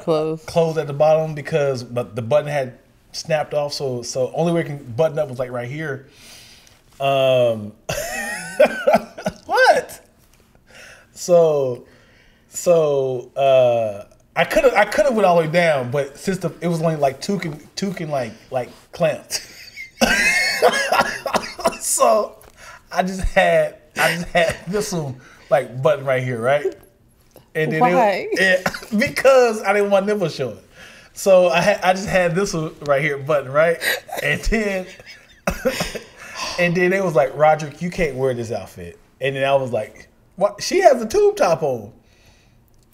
Speaker 1: close at the bottom because the button had snapped off. So only way it can button up was like right here. What? So. I could have went all the way down, but since it was only like two can like clamped. So I just had this one like button right here, right? And then
Speaker 2: why?
Speaker 1: Because I didn't want nipples showing. So I just had this one right here button, right? And then it was like, Roderick, you can't wear this outfit. And then I was like, What? She has a tube top on.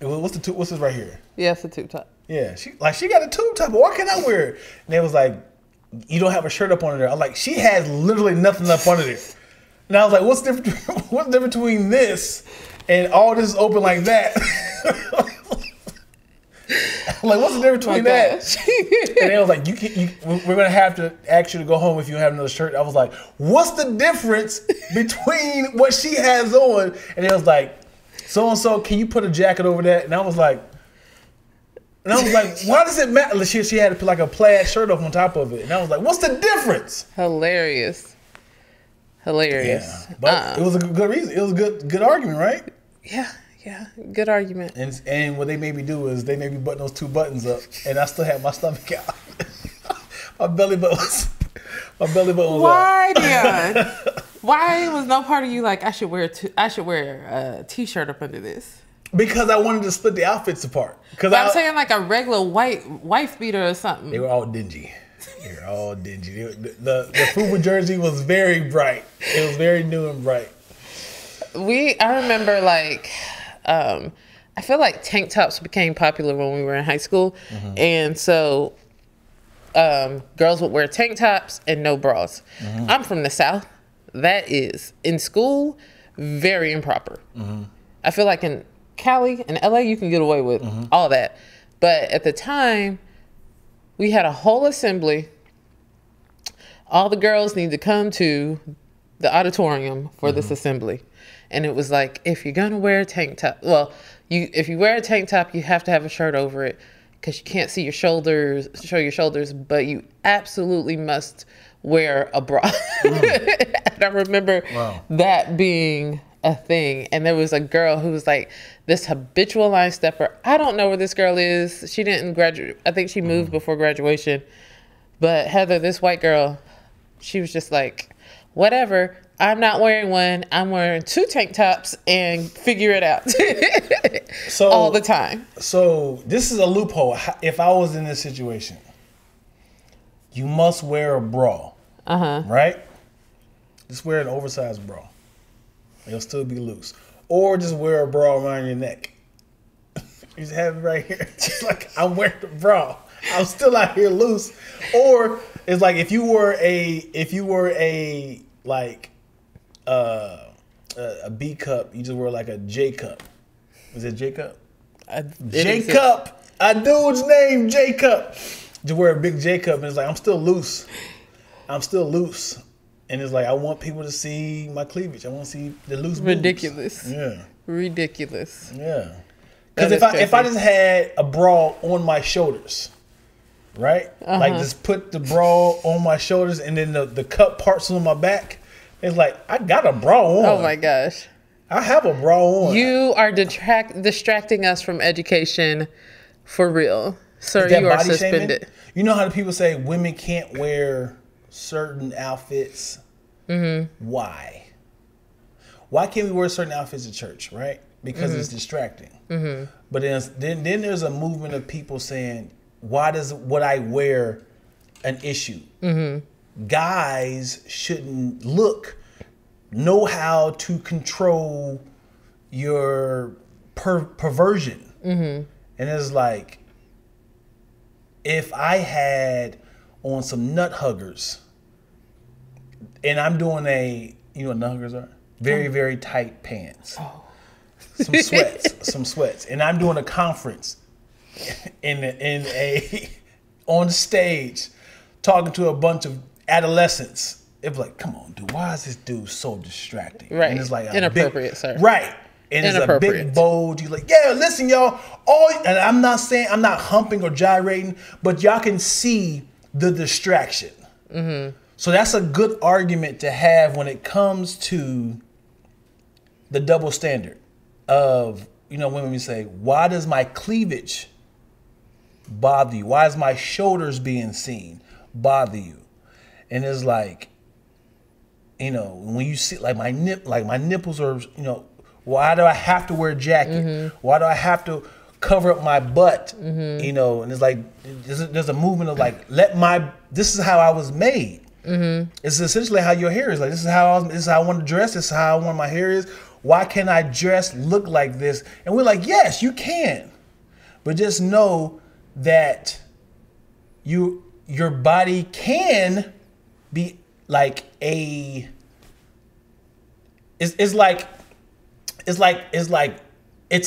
Speaker 1: What's the tube? What's this right here?
Speaker 2: Yeah, it's a tube top.
Speaker 1: Yeah, she got a tube top. Why can't I wear it? And they was like, you don't have a shirt up under there. I'm like, she has literally nothing up under there. And I was like, what's the difference between this and all this is open like that? I'm like, what's the difference between that? And they was like, we're gonna have to ask you to go home if you don't have another shirt. I was like, what's the difference between what she has on? And it was like, so and so, can you put a jacket over that? And I was like, why does it matter? She had to put like a plaid shirt up on top of it. And I was like, what's the difference?
Speaker 2: Hilarious.
Speaker 1: Yeah, but it was a good reason. It was a good argument, right?
Speaker 2: Yeah, good argument.
Speaker 1: And what they made me do is they made me button those 2 buttons up, and I still had my stomach out. my belly button was
Speaker 2: Why,
Speaker 1: out.
Speaker 2: Dion? Why was no part of you like I should wear a t-shirt up under this?
Speaker 1: Because I wanted to split the outfits apart.
Speaker 2: But I'm saying like a regular white wife beater or something.
Speaker 1: They were all dingy. The FUBU jersey was very bright. It was very new and bright. I remember like, I feel like tank tops became popular when we were in high school. Mm-hmm. And so girls would wear tank tops and no bras. Mm-hmm. I'm from the South. That is, in school, very improper. Mm-hmm. I feel like in Cali and LA, you can get away with all that. But at the time, we had a whole assembly. All the girls need to come to the auditorium for this assembly. And it was like, if you're going to wear a tank top, if you wear a tank top, you have to have a shirt over it because you can't see your shoulders, show your shoulders, but you absolutely must wear a bra. And I remember that being a thing. And there was a girl who was like this habitual line stepper. I don't know where this girl is. She didn't graduate. I think she moved before graduation. But Heather, this white girl, she was just like, whatever. I'm not wearing one. I'm wearing 2 tank tops and figure it out. So all the time. So this is a loophole. If I was in this situation, you must wear a bra. Right? Just wear an oversized bra. It'll still be loose. Or just wear a bra around your neck. You just have it right here. Just like I'm wearing a bra. I'm still out here loose. Or it's like if you were a B cup, you just wear like a J cup. Is it J cup? J cup. A dude's name J cup. Just wear a big J cup, and it's like I'm still loose. And it's like I want people to see my cleavage. I want to see the loose boobs.
Speaker 2: Ridiculous.
Speaker 1: Yeah.
Speaker 2: Ridiculous.
Speaker 1: Yeah. Because if I just had a bra on my shoulders, right? Like just put the bra on my shoulders and then the cup parts on my back. It's like I got a bra on.
Speaker 2: Oh my gosh.
Speaker 1: I have a bra on.
Speaker 2: You are distracting us from education for real. Sir, you are suspended.
Speaker 1: Shaming? You know how the people say women can't wear certain outfits? Why? Why can't we wear certain outfits at church, right? Because it's distracting. But then there's a movement of people saying, why does what I wear an issue? Guys shouldn't know how to control your perversion. And it's like, if I had on some nut huggers and I'm doing you know what nut huggers are? Very, very tight pants. Some sweats. And I'm doing a conference on stage talking to a bunch of adolescents. It was like, come on, dude, why is this dude so distracting?
Speaker 2: Right.
Speaker 1: And it's like
Speaker 2: inappropriate, sir.
Speaker 1: Right. And it's a big bulge. You're like, yeah, listen, y'all. And I'm not saying I'm not humping or gyrating, but y'all can see the distraction. So that's a good argument to have when it comes to the double standard of, when we say, why does my cleavage bother you? Why is my shoulders being seen bother you? And it's like, when you see like my nipples are, why do I have to wear a jacket? Why do I have to cover up my butt? And it's like there's a movement of like, this is how I was made. It's essentially how your hair is. Like this is how I want to dress. This is how I want my hair is. Why can't I look like this? And we're like, yes, you can. But just know that your body can be like it's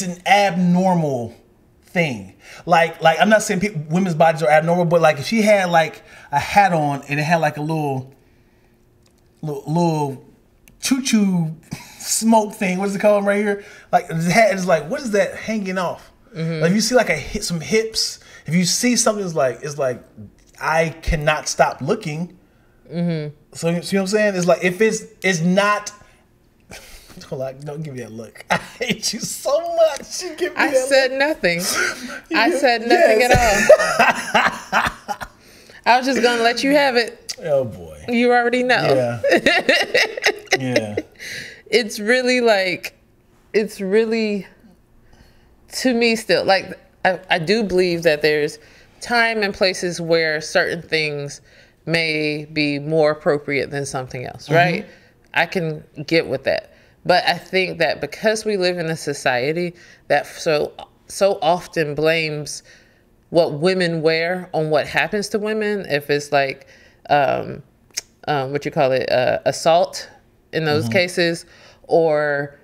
Speaker 1: an abnormal thing. Like I'm not saying women's bodies are abnormal, but like if she had like a hat on and it had like a little choo-choo smoke thing. What is it called right here? Like the hat is like, what is that hanging off? Like if you see like some hips, if you see something it's like I cannot stop looking. So you see what I'm saying? It's like if it's not. Don't give me that look. I hate you so much. You give me
Speaker 2: I said nothing. I said nothing at all. I was just gonna let you have it.
Speaker 1: Oh boy.
Speaker 2: You already know.
Speaker 1: Yeah. Yeah.
Speaker 2: It's really to me still like I do believe that there's time and places where certain things may be more appropriate than something else, right? I can get with that. But I think that because we live in a society that so often blames what women wear on what happens to women, if it's like, assault in those cases, or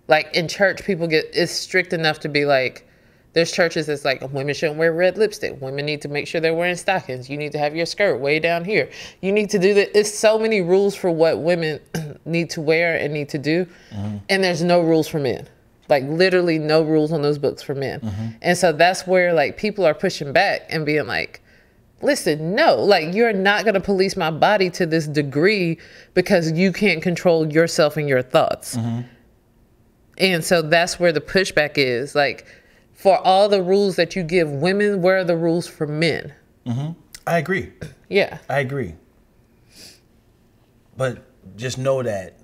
Speaker 2: like in church, people it's strict enough to be like, there's churches that's like, women shouldn't wear red lipstick. Women need to make sure they're wearing stockings. You need to have your skirt way down here. You need to do that. It's so many rules for what women need to wear and need to do. And there's no rules for men. Like literally no rules on those books for men. And so that's where like people are pushing back and being like, listen, no, like you're not going to police my body to this degree because you can't control yourself and your thoughts. And so that's where the pushback is. Like, for all the rules that you give women, where are the rules for men?
Speaker 1: I agree.
Speaker 2: Yeah.
Speaker 1: I agree. But just know that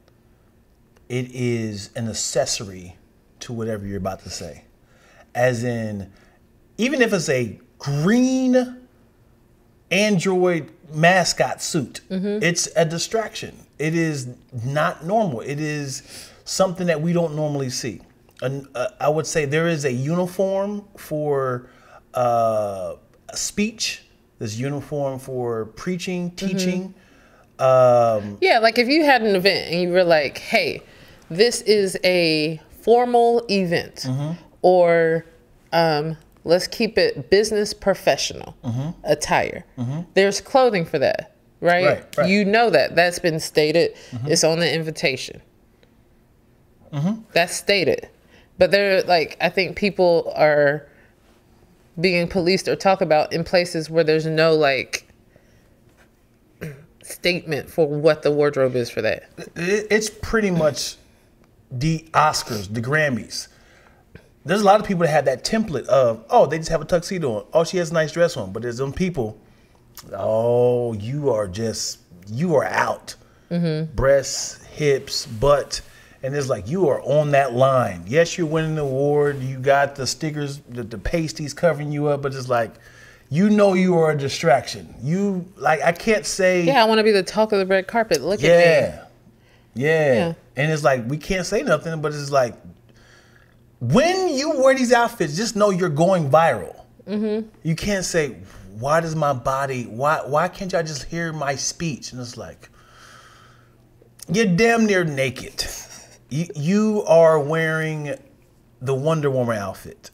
Speaker 1: it is an accessory to whatever you're about to say. As in, even if it's a green Android mascot suit, it's a distraction. It is not normal. It is something that we don't normally see. I would say there is a uniform for speech. There's uniform for preaching, teaching.
Speaker 2: Yeah, like if you had an event and you were like, hey, this is a formal event, or let's keep it business professional attire. There's clothing for that, right? You know that's been stated. It's on the invitation. That's stated. But they're like, I think people are being policed or talk about in places where there's no like statement for what the wardrobe is for that.
Speaker 1: It's pretty much the Oscars, the Grammys. There's a lot of people that have that template of, oh, they just have a tuxedo on. Oh, she has a nice dress on. But there's some people, oh, you are out. Breasts, hips, butt. And it's like, you are on that line. Yes, you're winning the award. You got the stickers, the pasties covering you up. But it's like, you know you are a distraction. You, like, I can't say.
Speaker 2: Yeah, I want to be the talk of the red carpet. Look at me.
Speaker 1: Yeah. And it's like, we can't say nothing. But it's like, when you wear these outfits, just know you're going viral. You can't say, why does my body, why can't y'all just hear my speech? And it's like, you're damn near naked. You are wearing the Wonder Woman outfit.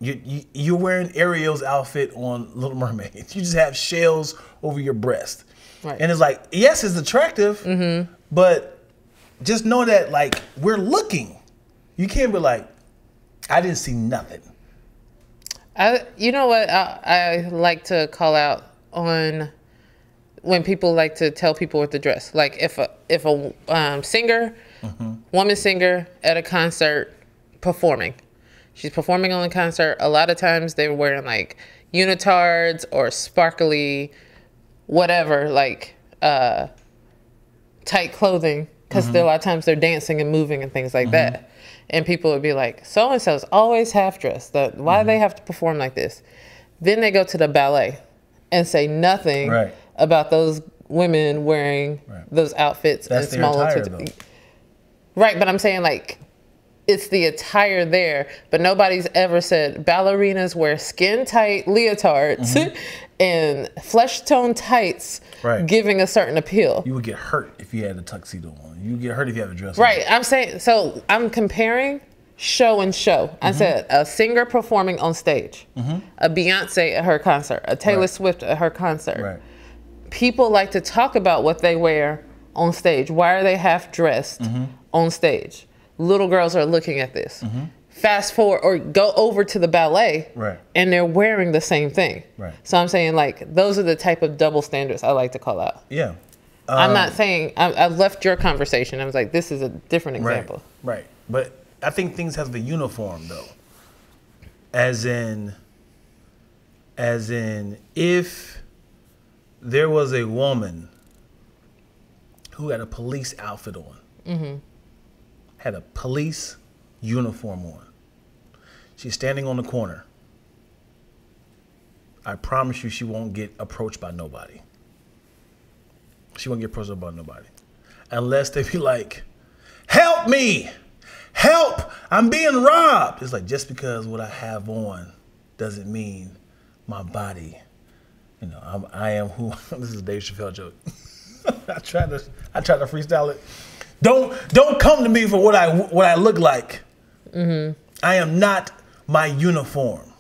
Speaker 1: You're wearing Ariel's outfit on Little Mermaid. You just have shells over your breast. Right. And it's like, yes, it's attractive, but just know that, like, we're looking. You can't be like, I didn't see nothing.
Speaker 2: You know what I like to call out on when people like to tell people what to dress. Like if a singer, woman singer at a concert performing, she's performing on a concert. A lot of times they're wearing like unitards or sparkly, whatever, like tight clothing, because a lot of times they're dancing and moving and things like that. And people would be like, so and so's always half dressed. Why do they have to perform like this? Then they go to the ballet and say nothing. About those women wearing those outfits.
Speaker 1: That's
Speaker 2: and small
Speaker 1: attire, though.
Speaker 2: Right, but I'm saying like it's the attire there, but nobody's ever said ballerinas wear skin tight leotards and flesh tone tights, giving a certain appeal.
Speaker 1: You would get hurt if you had a tuxedo on. You would get hurt if you had a dress on.
Speaker 2: Right, I'm saying, so I'm comparing show and show. I said a singer performing on stage, a Beyonce at her concert, a Taylor Swift at her concert.
Speaker 1: Right.
Speaker 2: People like to talk about what they wear on stage. Why are they half dressed on stage? Little girls are looking at this. Fast forward or go over to the ballet, and they're wearing the same thing. So I'm saying like those are the type of double standards I like to call out.
Speaker 1: Yeah.
Speaker 2: I'm not saying I left your conversation. I was like, this is a different example.
Speaker 1: Right. But I think things have the uniform though. As in if there was a woman who had a police outfit on, had a police uniform on, she's standing on the corner, I promise you she won't get approached by nobody. She won't get approached by nobody. Unless they be like, help me! Help! I'm being robbed! It's like, just because what I have on doesn't mean my body, you know, I am who, this is a Dave Chappelle joke. I try to freestyle it. Don't come to me for what I look like. I am not my uniform.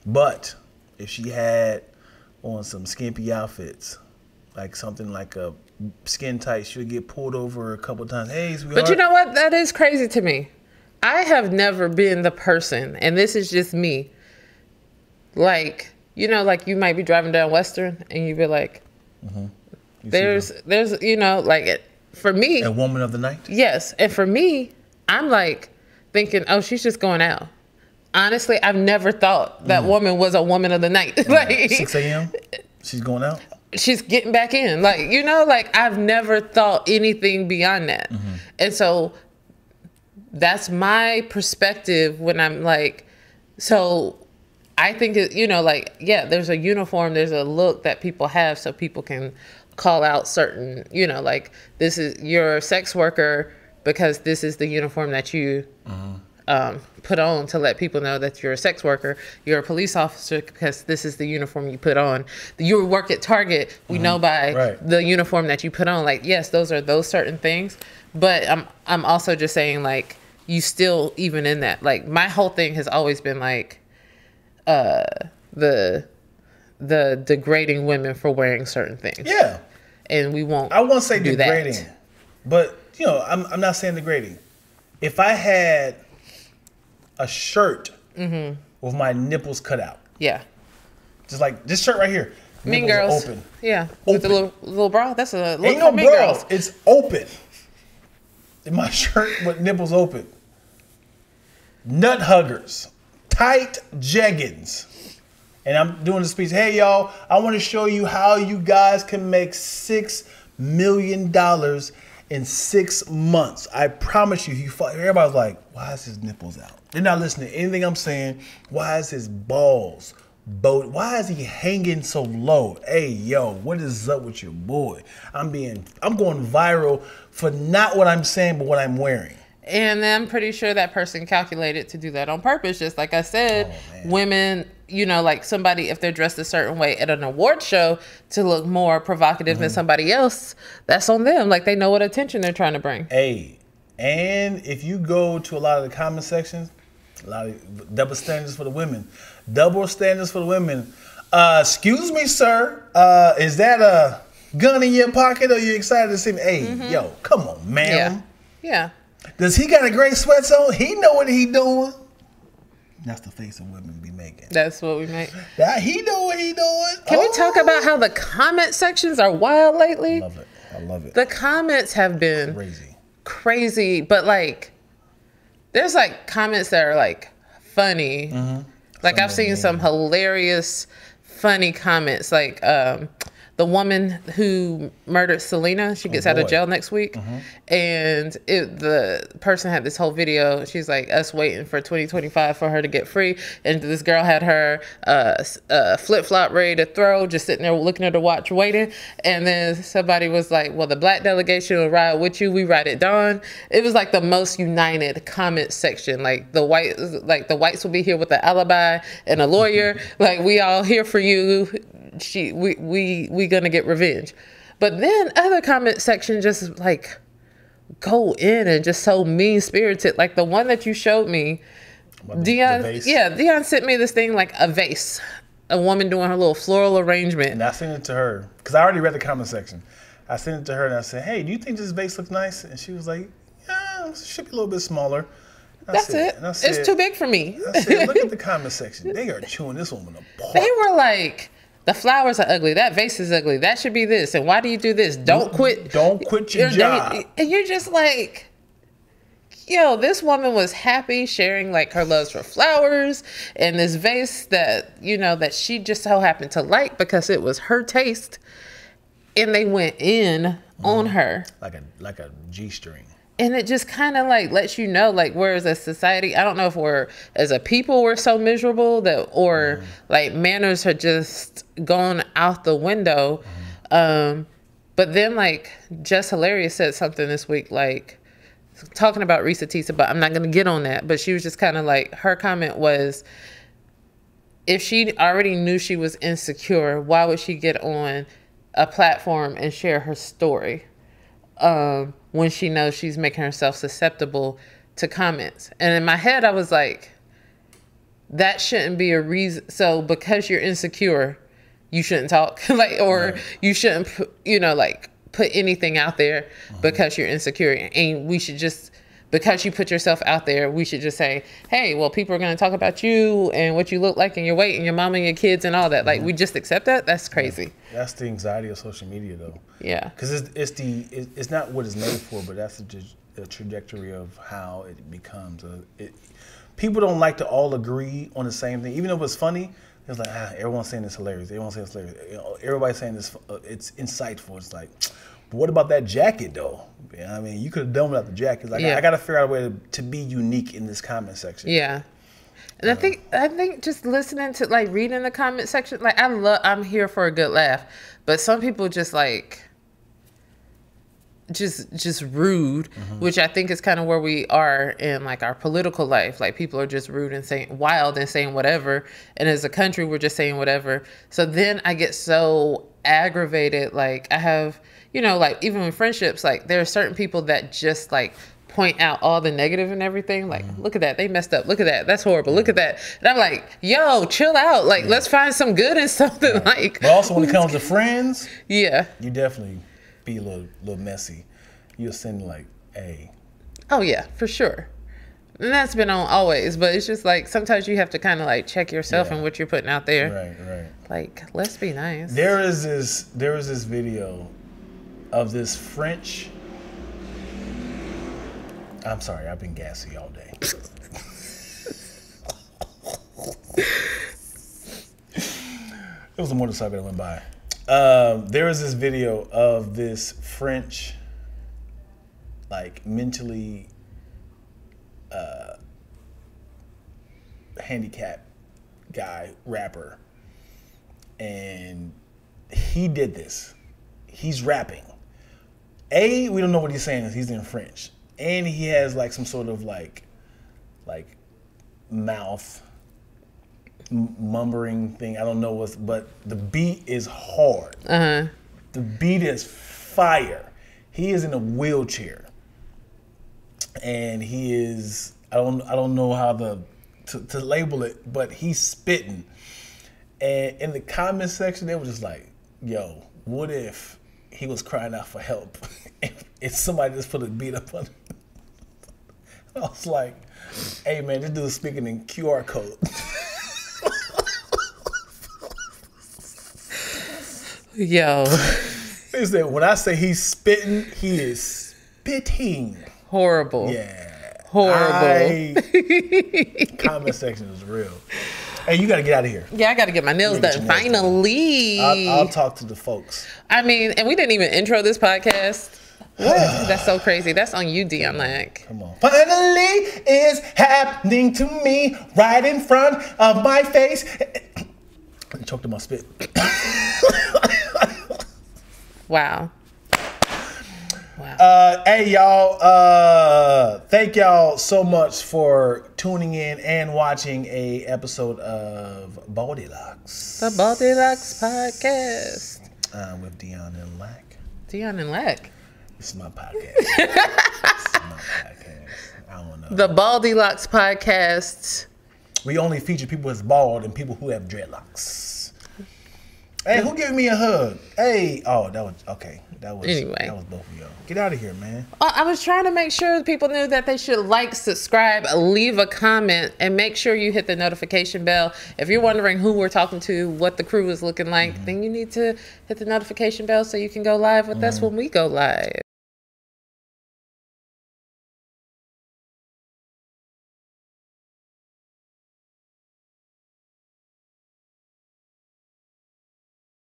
Speaker 1: But if she had on some skimpy outfits, like something like a skin tight, she would get pulled over a couple times. Hey, sweetheart.
Speaker 2: But you know what? That is crazy to me. I have never been the person, and this is just me. Like, you know, like you might be driving down Western and you'd be like, there's, you know, like for me.
Speaker 1: A woman of the night?
Speaker 2: Yes. And for me, I'm like thinking, oh, she's just going out. Honestly, I've never thought that woman was a woman of the night. Like
Speaker 1: 6 a.m. She's going out?
Speaker 2: She's getting back in. Like, you know, like I've never thought anything beyond that. And so that's my perspective when I'm like, so I think, you know, like, yeah, there's a uniform, there's a look that people have so people can call out certain, you know, like this is your sex worker because this is the uniform that you put on to let people know that you're a sex worker. You're a police officer because this is the uniform you put on. You work at Target, we know by the uniform that you put on. Like, yes, those are those certain things. But I'm also just saying, like, you still, even in that, like, my whole thing has always been like the degrading women for wearing certain things.
Speaker 1: Yeah.
Speaker 2: And we won't.
Speaker 1: I won't say degrading,
Speaker 2: that.
Speaker 1: but you know, I'm not saying degrading. If I had a shirt with my nipples cut out, just like this shirt right here,
Speaker 2: Mean Girls,
Speaker 1: open,
Speaker 2: with the little bra. That's a look
Speaker 1: ain't no
Speaker 2: for Mean
Speaker 1: bra.
Speaker 2: Girls.
Speaker 1: It's open. My shirt with nipples open. Nut huggers, tight jeggings. And I'm doing the speech. Hey, y'all, I want to show you how you guys can make $6 million in 6 months. I promise you, everybody's like, why is his nipples out? They're not listening to anything I'm saying. Why is his balls bowed? Why is he hanging so low? Hey, yo, what is up with your boy? I'm going viral for not what I'm saying, but what I'm wearing.
Speaker 2: And I'm pretty sure that person calculated to do that on purpose. Just like I said, women, you know, like somebody, if they're dressed a certain way at an award show to look more provocative than somebody else, that's on them. Like, they know what attention they're trying to bring.
Speaker 1: Hey, and if you go to a lot of the comment sections, a lot of double standards for the women. Double standards for the women. Excuse me, sir. Is that a gun in your pocket or are you excited to see me? Hey, yo, come on, ma'am.
Speaker 2: Yeah.
Speaker 1: Does he got a gray sweats on? He know what he doing. That's the face of women be making.
Speaker 2: That's what we make.
Speaker 1: He know what he doing.
Speaker 2: Can we talk about how the comment sections are wild lately?
Speaker 1: I love it. I love it.
Speaker 2: The comments have been crazy. But like, there's like comments that are like funny. Like I've seen some hilarious, funny comments. Like the woman who murdered Selena. She gets out of jail next week. And the person had this whole video. She's like, us waiting for 2025 for her to get free. And this girl had her flip-flop ready to throw, just sitting there looking at her watch waiting. And then somebody was like, well, the black delegation will ride with you. We ride at dawn. It was like the most united comment section. Like the whites will be here with an alibi and a lawyer. Like, we all here for you. We gonna get revenge. But then other comment section just like go in and just so mean spirited. Like the one that you showed me, Dion sent me this thing, like a vase, a woman doing her little floral arrangement.
Speaker 1: And I sent it to her because I already read the comment section. I sent it to her and I said, hey, do you think this vase looks nice? And she was like, yeah, it should be a little bit smaller.
Speaker 2: That's it. It's too big for me.
Speaker 1: I said, look at the comment section. They are chewing this woman apart.
Speaker 2: They were like, the flowers are ugly. That vase is ugly. That should be this. And why do you do this? Don't quit
Speaker 1: your job.
Speaker 2: And you're just like, yo, this woman was happy sharing like her loves for flowers and this vase that, that she just so happened to like because it was her taste. And they went in on her.
Speaker 1: Like a G-string.
Speaker 2: And it just kind of like lets you know, like, where as a society, I don't know if as a people, we're so miserable or like manners are just gone out the window. But then like Just Hilarious said something this week, like talking about Risa Tisa, but I'm not going to get on that. But she was just kind of like, her comment was, if she already knew she was insecure, why would she get on a platform and share her story? When she knows she's making herself susceptible to comments. And in my head, I was like, that shouldn't be a reason. So because you're insecure, you shouldn't talk, you shouldn't, put anything out there because you're insecure. And we should just, because you put yourself out there, we should just say, hey, well, people are going to talk about you and what you look like and your weight and your mom and your kids and all that. Like, we just accept that? That's crazy.
Speaker 1: That's the anxiety of social media, though.
Speaker 2: Yeah.
Speaker 1: Because it's not what it's made for, but that's the trajectory of how it becomes. People don't like to all agree on the same thing. Even though it's funny, it's like, everyone's saying it's hilarious. Everyone's saying it's hilarious. Everybody's saying this, it's insightful. It's like, but what about that jacket, though? I mean, you could have done without the jacket. Like, I got to figure out a way to be unique in this comment section.
Speaker 2: Yeah. And I think just listening to, like, reading the comment section, like, I'm here for a good laugh. But some people just, like, just rude, which I think is kind of where we are in, like, our political life. Like, people are just rude and saying wild and saying whatever. And as a country, we're just saying whatever. So then I get so aggravated. Like, I have, like, even in friendships, like, there are certain people that just, like, point out all the negative and everything. Like, look at that. They messed up. Look at that. That's horrible. Look at that. And I'm like, yo, chill out. Like, let's find some good in something. Like,
Speaker 1: but also when it comes to friends,
Speaker 2: you
Speaker 1: definitely be a little messy. You'll send like, hey.
Speaker 2: Oh, yeah, for sure. And that's been on always. But it's just like, sometimes you have to kind of like check yourself and what you're putting out there.
Speaker 1: Right.
Speaker 2: Like, let's be nice.
Speaker 1: There was this video of this French. I'm sorry, I've been gassy all day. It was a motorcycle that went by. There was this video of this French, like, mentally handicapped guy, rapper. And he did this. He's rapping. We don't know what he's saying. He's in French. And he has like some sort of like mouth mumbling thing. I don't know but the beat is hard. The beat is fire. He is in a wheelchair, and he is I don't know how to label it, but he's spitting. And in the comment section, they were just like, "Yo, what if he was crying out for help if somebody just put a beat up on him?" I was like, hey man, this dude's speaking in QR code.
Speaker 2: Yo.
Speaker 1: They said, when I say he's spitting, he is spitting.
Speaker 2: Horrible.
Speaker 1: Yeah.
Speaker 2: Horrible.
Speaker 1: Comment section is real. Hey, you got to get out of here.
Speaker 2: Yeah, I got to get my nails done. Finally.
Speaker 1: I'll talk to the folks.
Speaker 2: I mean, and we didn't even intro this podcast. What? That's so crazy. That's on you, Dion Lack.
Speaker 1: Come on. Finally is happening to me right in front of my face. I choked on my spit.
Speaker 2: Wow.
Speaker 1: Hey, y'all. Thank y'all so much for tuning in and watching a episode of Baldie Locs.
Speaker 2: The Baldie Locs podcast.
Speaker 1: With Dion and Lack.
Speaker 2: Dion and Lack.
Speaker 1: This is my podcast. This is my podcast. I don't know.
Speaker 2: The Baldie Locs podcast.
Speaker 1: We only feature people that's bald and people who have dreadlocks. Hey, who gave me a hug? Hey, that was okay. That was both of y'all. Get out of here, man.
Speaker 2: I was trying to make sure people knew that they should like, subscribe, leave a comment, and make sure you hit the notification bell. If you're wondering who we're talking to, what the crew is looking like, then you need to hit the notification bell so you can go live with us when we go live.